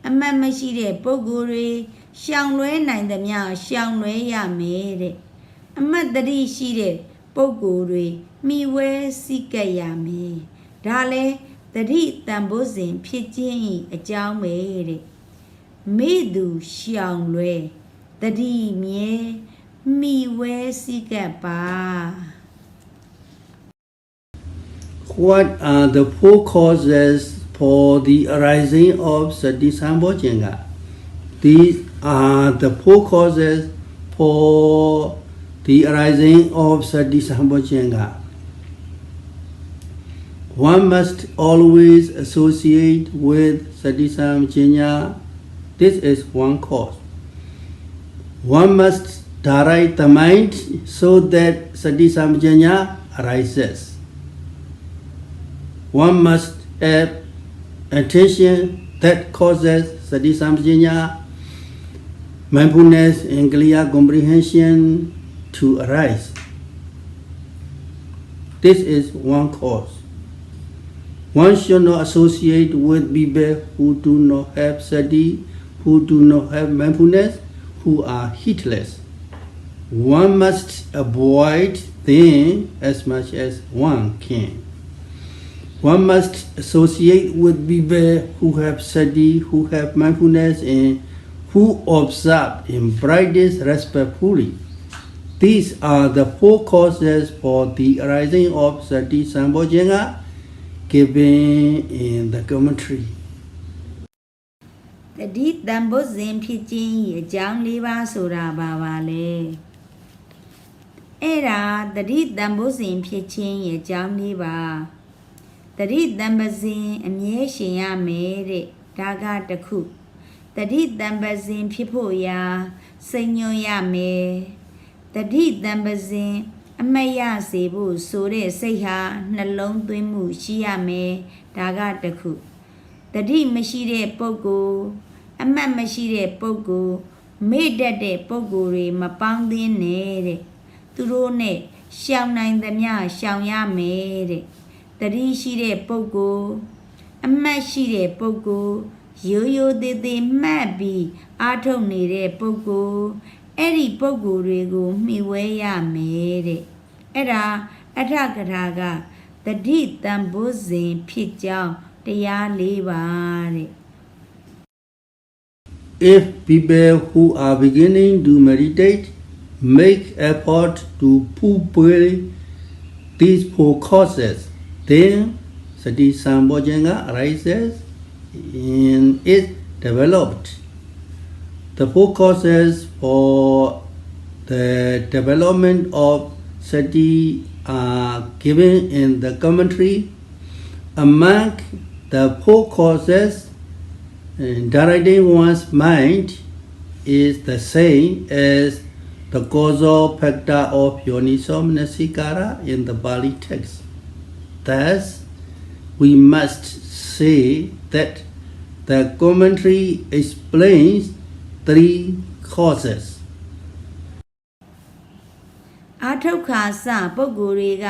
အမှတ်မရှိတဲ့ပုဂ္ဂိုလ်တွေရှောင်လွဲနိုင်သမျှရှောင်လွဲရမယ်တဲ့အမှတ်တတိရှိတဲ့ပုဂ္ဂိုလ်တွေမိဝဲစိကပ်ရမယ်ဒါလဲတတိတန်ဖို့စဉ်ဖြစ်ခြင်း၏အကြောင်းပဲတဲ့မေ့သူရှောင်လွဲတတိမြဲမိဝဲစိကပ်ပါ What are the four causes for the arising of Sati Sambojjhanga? These are the four causes for the arising of Sati Sambojjhanga. One must always associate with Sati Sambojjhanga. This is one cause. One must direct the mind so that Sati Sambojjhanga arises. One must have attention that causes Sati Sambojjhanga, mindfulness and clear comprehension to arise. This is one cause. One should not associate with people who do not have Sati, who do not have mindfulness, who are heedless. One must avoid them as much as one can. one must associate with people who have Sati, who have mindfulness, and who observe and practice respectfully. These are the four causes for the arising of Sati Sambojjhanga given in the commentary. တတိတံဘုဇင်ဖြစ်ခြင်း၏အကြောင်း၄ပါးဆိုတာဘာပါလဲအဲ့ဒါတတိတံဘုဇင်ဖြစ်ခြင်း၏အကြောင်း၄ပါးတတိတံပဇင်အမြဲရှင်ရမယ်တဲ့ဒါကတစ်ခုတတိတံပဇင်ဖြစ်ဖို့ရာစိတ်ညွှန်ရမယ်တတိတံပဇင်အမတ်ရစေဖို့ဆိုတဲ့စိတ်ဟာနှလုံးသွင်းမှုရှိရမယ်ဒါကတစ်ခုတတိမရှိတဲ့ပုဂ္ဂိုလ်အမတ်မရှိတဲ့ပုဂ္ဂိုလ်မေ့တတ်တဲ့ပုဂ္ဂိုလ်တွေမပေါင်းသင်းနဲ့တဲ့သူတို့နဲ့ရှောင်နိုင်သမျှရှောင်ရမယ်တဲ့တတိရှိတဲ့ပုဂ္ဂိုလ်အမတ်ရှိတဲ့ပုဂ္ဂိုလ်ရိုးရိုးသေးသေးမှတ်ပြီးအားထုတ်နေတဲ့ပုဂ္ဂိုလ်အဲ့ဒီပုဂ္ဂိုလ်တွေကိုမှီဝဲရမယ်တဲ့အဲ့ဒါအထကထာကတတိတံဘုဇင်ဖြစ်ကြောင်းတရား၄ပါးတဲ့ If people who are beginning to meditate make effort to fulfill these four causes, then Sati Sambojjhanga arises and is developed. The four causes for the development of Sati are given in the commentary. Among the four causes, directing one's mind is the same as the causal factor of Yoniso Manasikara in the Pali text. Thus, we must say that the commentary explains three causes. အာထုတ်ခါစပုဂ္ဂိုလ်တွေက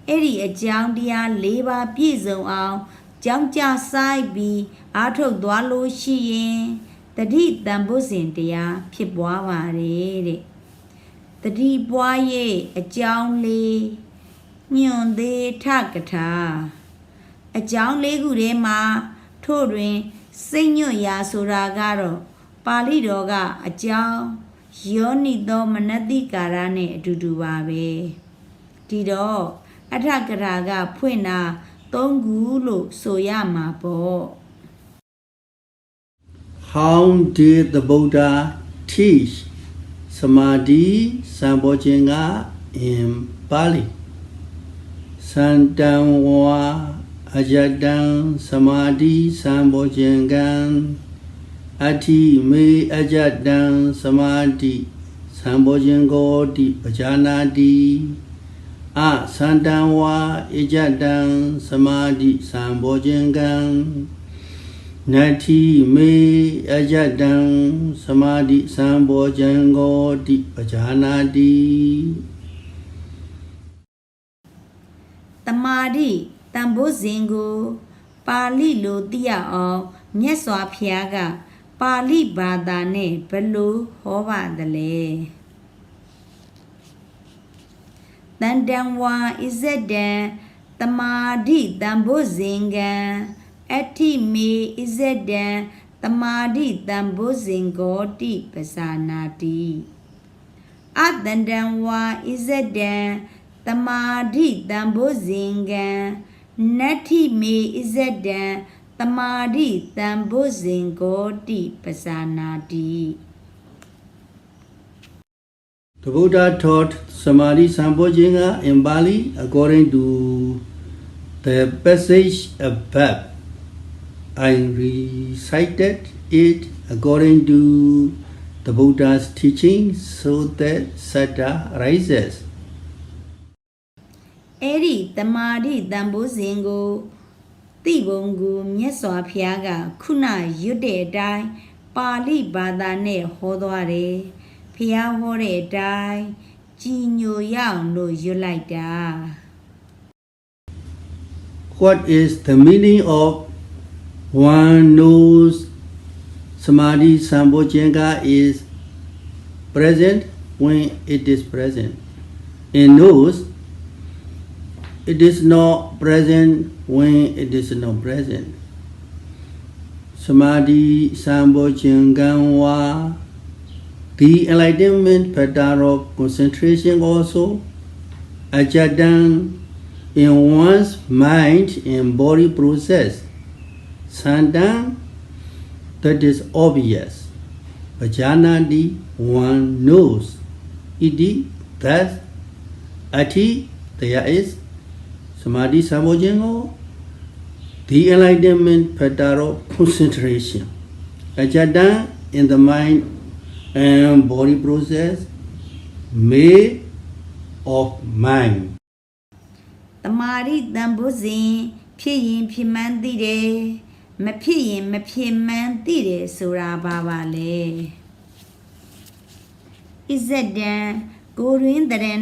အဲ့ဒီအကြောင်းတရား၄ပါးပြည့်စုံအောင်ကြောင်းကြဆိုင်ပြီးအာထုတ်သွားလို့ရှိရင်တတိတံဘုဇင်တရားဖြစ်ပွားပါတယ်တဲ့တတိပွားရဲ့အကြောင်းလေးညွန်သေးထကထာအကြောင်းလေးခုထဲမှာထို့တွင်စိတ်ညွတ်ရာဆိုတာကတော့ပါဠိတော်ကအကြောင်းယောနိသောမနတိကာရနဲ့အတူတူပါပဲဒီတော့အထကထာကဖွင့်တာ၃ခုလို့ဆိုရမှာပေါ့ How did the Buddha teach Samādhi Sambojjhanga in Pali? Santang wa ajadang Samādhi Sambojjhangang Ati me ajadang Samādhi Sambojjhangoti pajanati A santang wa ajadang Samādhi Sambojjhangang Nati me ajadang Samādhi Sambojjhangoti pajanati တမာတိတန်ဖိုးစဉ်ကိုပါဠိလိုသိရအောင်မြတ်စွာဘုရားကပါဠိဘာသာနဲ့ဘယ်လိုဟောပါသလဲတန်တံဝါဣဇဒံတမာတိတန်ဖိုးစဉ်ကံအဋ္ဌိမေဣဇဒံတမာတိတန်ဖိုးစဉ်ကိုတိပဇာနာတိအတန္တံဝါဣဇဒံတမာတိတန်ဖိုးစဉ်ကံနတ္ထိမေဣဇဒံတမာတိတန်ဖိုးစဉ်ကိုတိပဇာနာတိ The Buddha taught Samādhi Sambojjhanga in Pali according to the passage above. I recited it according to the Buddha's teaching so that Satta rises. အဲ့ဒီတမာတိတန်ဖိုးစဉ်ကိုတိဘုံကိုမြတ်စွာဘုရားကခုနရွတ်တဲ့အတိုင်းပါဠိဘာသာနဲ့ဟောသွားတယ်ဘုရားဟောတဲ့အတိုင်းကြည်ညိုရအောင်လို့ရွတ်လိုက်တာ What is the meaning of one knows Samādhi Sambojjhanga is present when it is present and knows it is not present when it is not present. Samadhi Sambojinganwa, the enlightenment pattern of concentration also, Ajadan in one's mind and body process. Sandan, that is obvious. Vajanadi, one knows. Iti, thus. Ati, there is. Samadhi Sambojingo, the enlightenment pattern of concentration. Ajadan in the mind and body process, made of mind. တမာရီတန်ဖိုးစဉ်ဖြစ်ရင်ဖြစ်မှန်းသိတယ်မဖြစ်ရင်မဖြစ်မှန်းသိတယ်ဆိုတာပါလေဣဇဒံကိုရင်းတရ၌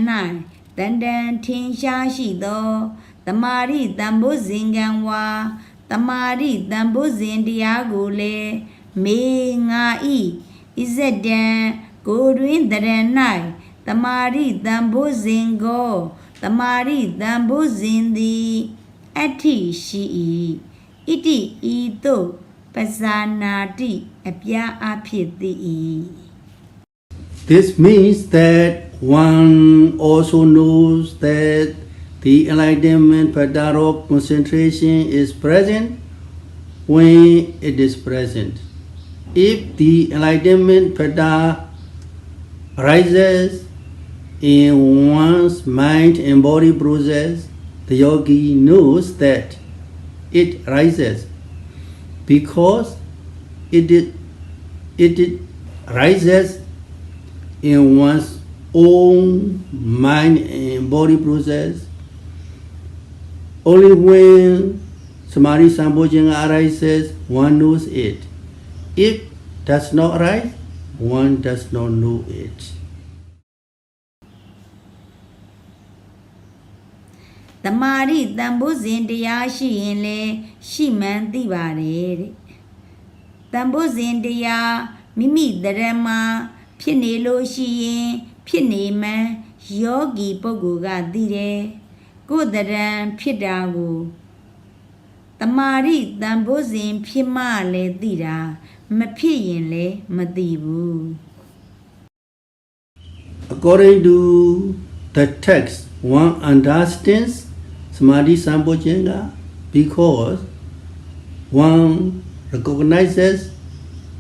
တန်တန်ထင်ရှားရှိသောတမာရီတန်ဖိုးစဉ်ကံဝါတမာရီတန်ဖိုးစဉ်တရားကိုလည်းမေငါဤဣဇဒံကိုရင်းတရ၌တမာရီတန်ဖိုးစဉ်ကို Tamari dambo zindi ati shi iti ito pasanati apya apiti. This means that one also knows that the enlightenment pattern of concentration is present when it is present. If the enlightenment pattern arises in one's mind and body process, the yogi knows that it rises because it rises in one's own mind and body process. Only when Samadhi Sambojjhanga arises, one knows it. If it does not arise, one does not know it. တမာရီတန်ဖိုးစဉ်တရားရှိရင်လေရှိမှန်းသိပါတယ်တဲ့တန်ဖိုးစဉ်တရားမိမိတရမဖြစ်နေလို့ရှိရင်ဖြစ်နေမှန်းယောဂီပုဂ္ဂိုလ်ကသိတယ်ကိုယ်တရံဖြစ်တာကိုတမာရီတန်ဖိုးစဉ်ဖြစ်မှလည်းသိတာမဖြစ်ရင်လည်းမသိဘူး According to the text, one understands Samadhi Sambojjhanga because one recognizes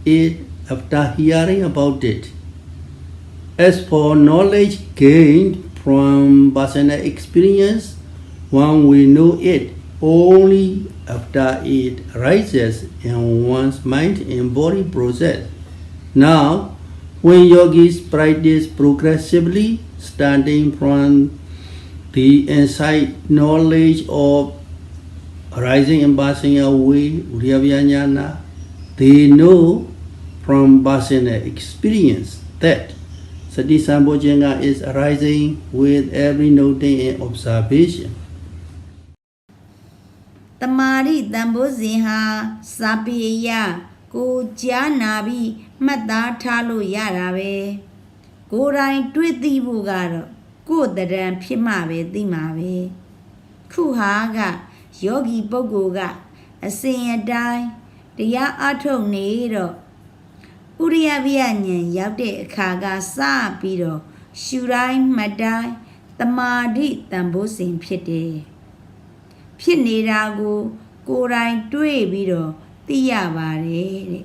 it after hearing about it. As for knowledge gained from Vasana experience, one will know it only after it arises in one's mind and body process. Now, when yogis practice progressively, starting from the insight knowledge of arising and passing away, Viriya, they know from Vasana experience that Sati Sambojjhanga is arising with every noting and observation. တမာရီတန်ဖိုးစဉ်ဟာစာပေအရကိုကြားနာပြီးမှတ်သားထားလို့ရတာပဲကိုယ်တိုင်တွေ့သိဖို့ကတော့ကိုယ်တရံဖြစ်မှပဲသိမှာပဲခုဟာကယောဂီပုဂ္ဂိုလ်ကအစဉ်အတိုင်းတရားအထုတ်နေတော့ဥရိယဝိယဉာဏ်ရောက်တဲ့အခါကစပြီးတော့ရှုတိုင်းမှတ်တိုင်းတမာတိတန်ဖိုးစဉ်ဖြစ်တယ်ဖြစ်နေတာကိုကိုယ်တိုင်တွေ့ပြီးတော့သိရပါတယ်တဲ့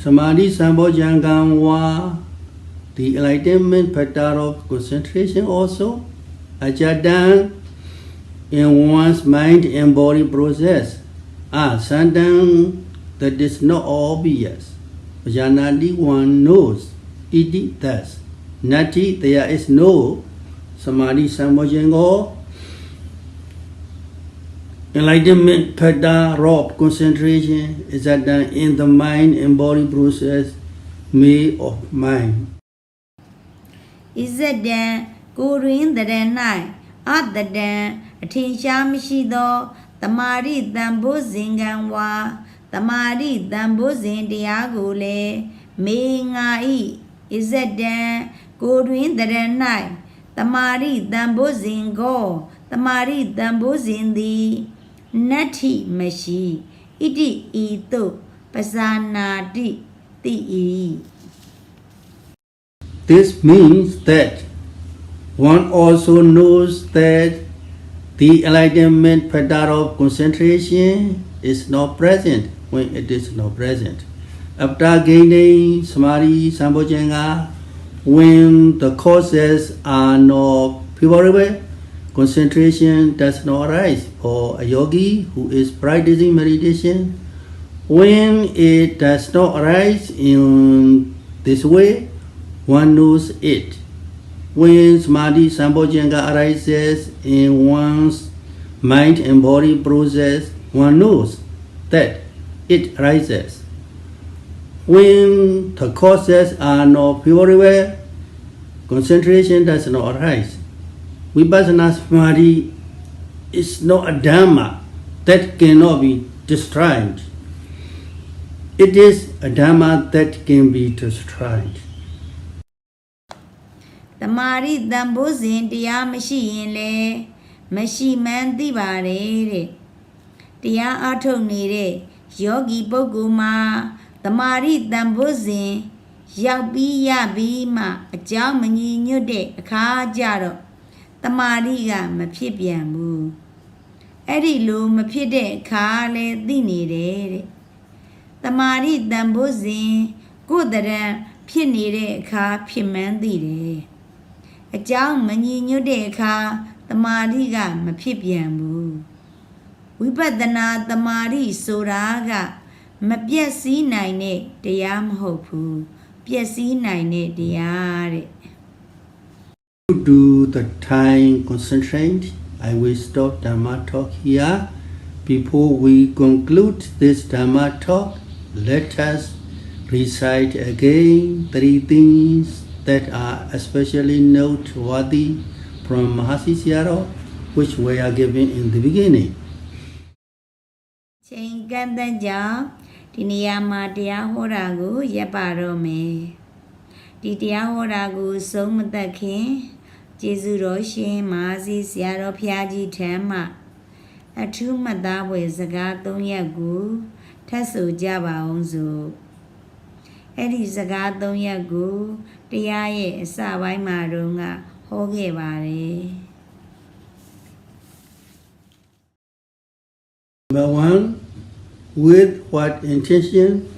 Samadhi Sambojjhanga, the enlightenment pattern of concentration also, Ajadan in one's mind and body process, Sandan that is not obvious. Vajanadi one knows, iti thus. Nati there is no Samadhi Sambojjhanga, enlightenment pattern of concentration is done in the mind and body process made of mind. Is that then go in the night at the den a tin shamshido the mari dambo zinganwa the mari dambo zindiagole me ngai is that then go in the night Tamari Dambozin go, Tamari Dambozin the Nati Meshi, Iti Ito, Pasana di Ti. This means that one also knows that the enlightenment pattern of concentration is not present when it is not present. After gaining Samadhi Sambojjhanga, when the causes are not favorable, concentration does not arise for a yogi who is practicing meditation. When it does not arise in this way, one knows it. When Samadhi Sambojjhanga arises in one's mind and body process, one knows that it arises. When the causes are not favorable, concentration does not arise. Vipassana Samadhi is not a Dhamma that cannot be destroyed. It is a Dhamma that can be destroyed. Tamari Dambozin Tia Machine le Mashi Man Divare Tia Auto Nere Yogi Boguma Tamari Dambozin Yabi Yabi Ma a Jamani New Day a car jaro Tamariga Mapibiamu Eddie Lu Mapide Kale Dinire Tamari Dambozin Good than Pinire Car Pimandire A Jamani New Day car Tamariga Mapibiamu Vipassana Tamari Soraga Mapiasi Nine Diam Hopu Piasi Nine Diare. Due to the time constraint, I will stop Dhammatalk here. Before we conclude this Dhammatalk, let us recite again 3 things that are especially noteworthy from Mahasi Sayadaw, which were given in the beginning. Chingandaja, Tiniyama Diahoragu, Yaparome. Diahoragu, Somatakin, Jesuroshi, Mahasi Sayadaw Piaji Tema. A true mother with Zagaton Yagu, Tasso Java Onzo. Eddie Zagaton Yagu, Diaye, Sawai Marunga, Hoge Vare. Number 1, with what intention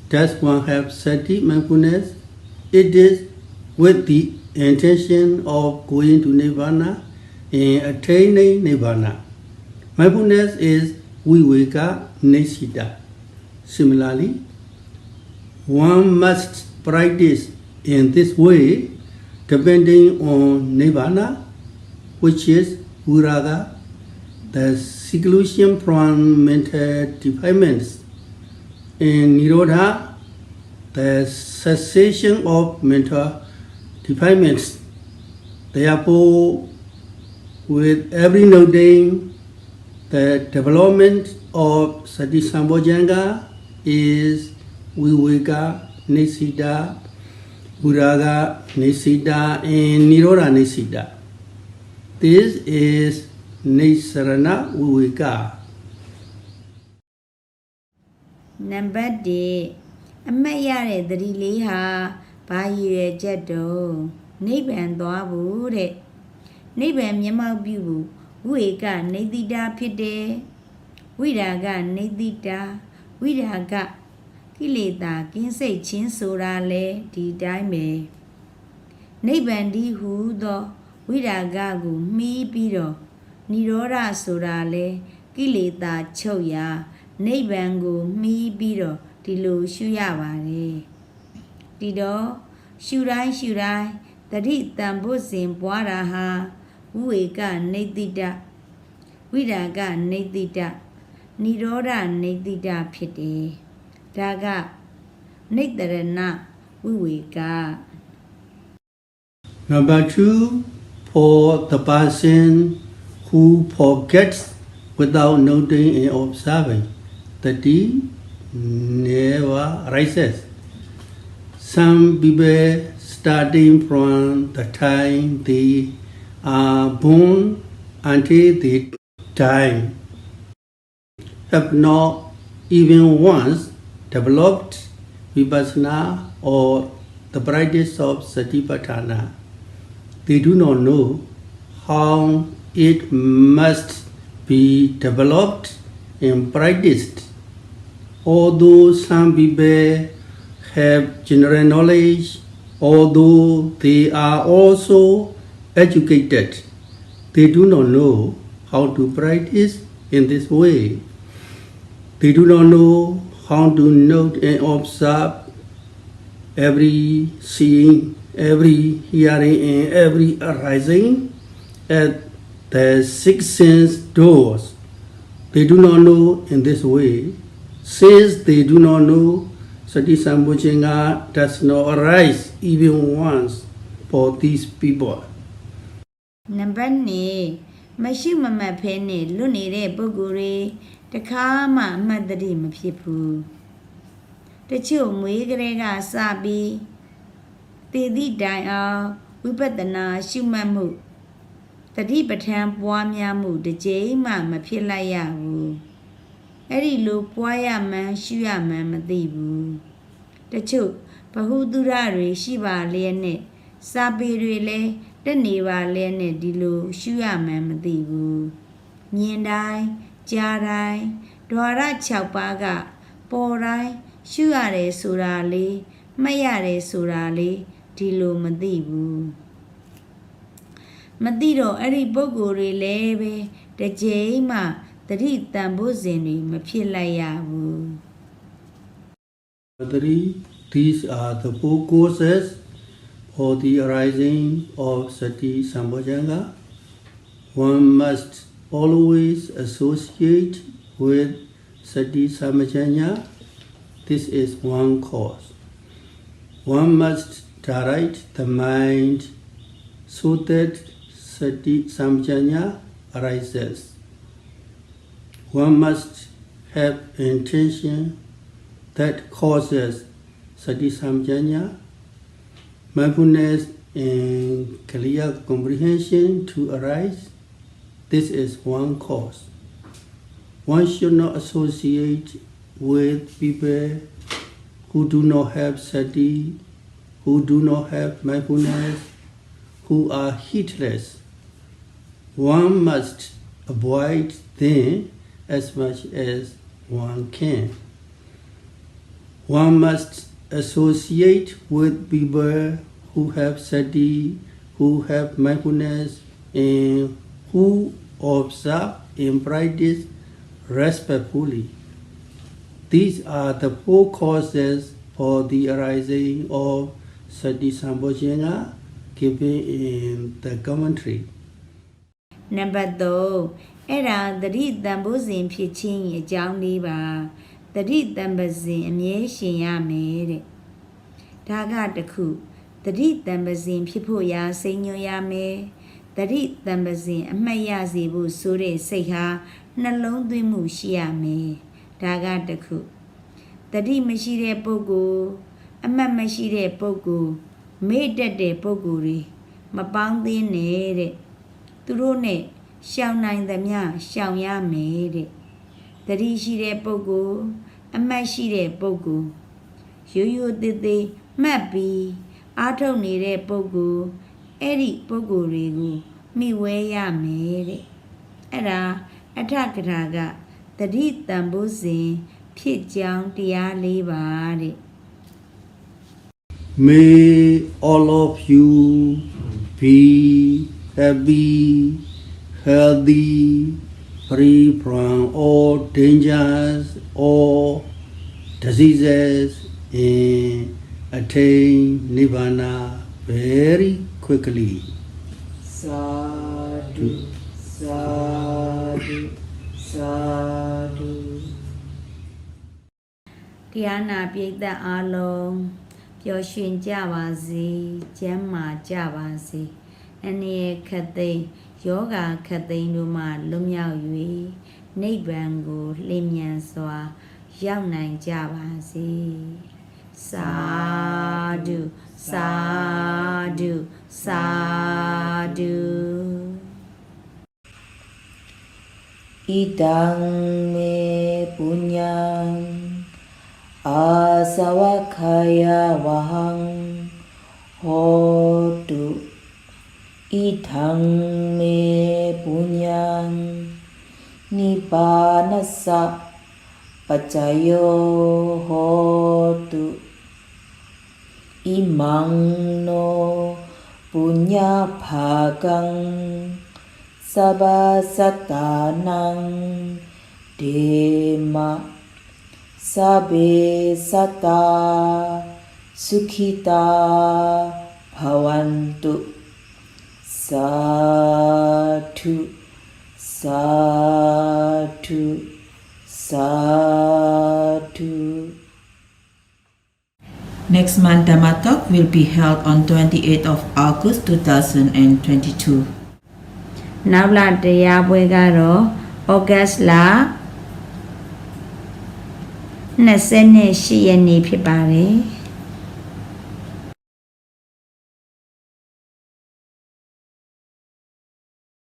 does one have Sati mindfulness? It is with the intention of going to Nirvana and attaining Nirvana. Mindfulness is Viveka Nishita. Similarly, one must practice in this way depending on Nirvana, which is Viraga, the seclusion from mental defilements, and Nirodha, the cessation of mental defilements. Therefore, with every noting, the development of Sati Sambojjhanga is Viveka Nisida, Viraga Nisida, and Nirodha Nisida. This is Nisarana Viveka. Number D. MYR 3 ha Vïriya Jaddo Niban Dwabu Niban Yamabu Viveka Nidida Pide Viraga Nidida Viraga Kileta Kinsei Chin Sorale Di Daime Niban Di Hudo Viraga Gu Mi Biro Nirodha Sorale Kileta Choya Nibangu Mi Biro Dilu Shuyavare Dido Shurai Tadi Tambuzin Puaraha Viveka Nidida Viraga Nidida Nirodha Nidida Pide Daga Nidarana Viveka. Number 2, for the person who forgets without noting and observing, Tati never rises. Some people starting from the time they are born until they die, have not even once developed vipassana or the practice of Satipatthana. They do not know how it must be developed and practiced. Although some people have general knowledge, although they are also educated, they do not know how to practice in this way. They do not know how to note and observe every seeing, every hearing, and every arising at the six sense doors. They do not know in this way. Since they do not know, Sati Sambhojjhanga does not arise even once for these people. Number 2 မရှိမမှတ်ဖဲနဲ့လွတ်နေတဲ့ပုဂ္ဂိုလ်တွေတခါမှအမှတ်တရမဖြစ်ဘူးတချို့မွေးကလေးကစပြီးတည်သည့်တိုင်အောင်ဝိပဿနာရှုမှတ်မှုတတိပဋ္ဌာန်ပွားများမှုတစ်ကြိမ်မှမဖြစ်လိုက်ရဘူးအဲ့ဒီလိုပွားရမှန်းရှုရမှန်းမသိဘူးတချို့ဘဟုတုရတွေရှိပါလျက်နဲ့စာပေတွေလည်းတက်နေပါလျက်နဲ့ဒီလိုရှုရမှန်းမသိဘူးမြင်တိုင်းကြားတိုင်းဓဝရ6ပါးကပေါ်တိုင်းရှုရတယ်ဆိုတာလေးမှတ်ရတယ်ဆိုတာလေးဒီလိုမသိဘူးမသိတော့အဲ့ဒီပုဂ္ဂိုလ်တွေလည်းပဲတစ်ကြိမ်မှတတိတန်ဖို့စဉ်တွေမဖြစ်လိုက်ရဘူး These are the four causes for the arising of Sati Sambhojjhanga. One must always associate with Sati Sambhojjhanga. This is one cause. One must direct the mind so that Sati Sambhojjhanga arises. One must have intention that causes Sati Sambhojjhanga, mindfulness and clear comprehension to arise. This is one cause. One should not associate with people who do not have Sati, who do not have mindfulness, who are heedless. One must avoid them as much as one can. One must associate with people who have Sati, who have mindfulness, and who observe and practice respectfully. These are the four causes for the arising of Sati Sambhojjhanga given in the commentary. Number 3အဲ့ဒါတတိတန်ဖို့စဉ်ဖြစ်ခြင်းအကြောင်းလေးပါတတိတန်ပစဉ်အမြဲရှင်ရမယ်တဲ့ဒါကတခုတတိတန်ပစဉ်ဖြစ်ဖို့ရာစိတ်ညွှန်ရမယ်တတိတန်ပစဉ်အမှတ်ရစေဖို့ဆိုတဲ့စိတ်ဟာနှလုံးသွင်းမှုရှိရမယ်ဒါကတခုတတိမရှိတဲ့ပုဂ္ဂိုလ်အမှတ်မရှိတဲ့ပုဂ္ဂိုလ်မေ့တတ်တဲ့ပုဂ္ဂိုလ်တွေမပေါင်းသင်းနဲ့တဲ့သူတို့နဲ့ရှောင်နိုင်သမျှရှောင်ရမယ်တဲ့တတိရှိတဲ့ပုဂ္ဂိုလ်အမှတ်ရှိတဲ့ပုဂ္ဂိုလ်ရိုးရိုးသေးသေးမှတ်ပြီးအားထုတ်နေတဲ့ပုဂ္ဂိုလ်အဲ့ဒီပုဂ္ဂိုလ်တွေကိုမိဝဲရမယ်တဲ့အဲ့ဒါအထကထာကတတိတန်ဖို့စဉ်ဖြစ်ကြောင်းတရား၄ပါးတဲ့ May all of you be happy, healthy, free from all dangers, all diseases, and attain Nibbana very quickly. Sadhu, sadhu, sadhu. တရားနာပရိသတ်အားလုံးပျော်ရွှင်ကြပါစေကျမ်းမာကြပါစေအနေခတ်သိမ်းယောဂခတ်သိမ်းတို့မှလွတ်မြောက်၍နိဗ္ဗာန်ကိုလင်းမြန်စွာရောက်နိုင်ကြပါစေသာဓု Sadhu, Sadhu. Idang me punyang asawakaya wahang hotu. Idang me punyang nibbanasa pacayo hotu. Imang no punya bhagang sabasatanang dema sabe sata sukhita bhavantu. Sadhu, sadhu, sadhu. Next month Dhammatalk will be held on 28th of August 2022. နောက်လာတရားပွဲကတော့ August လ28ရက်နေ့ဖြစ်ပါတယ်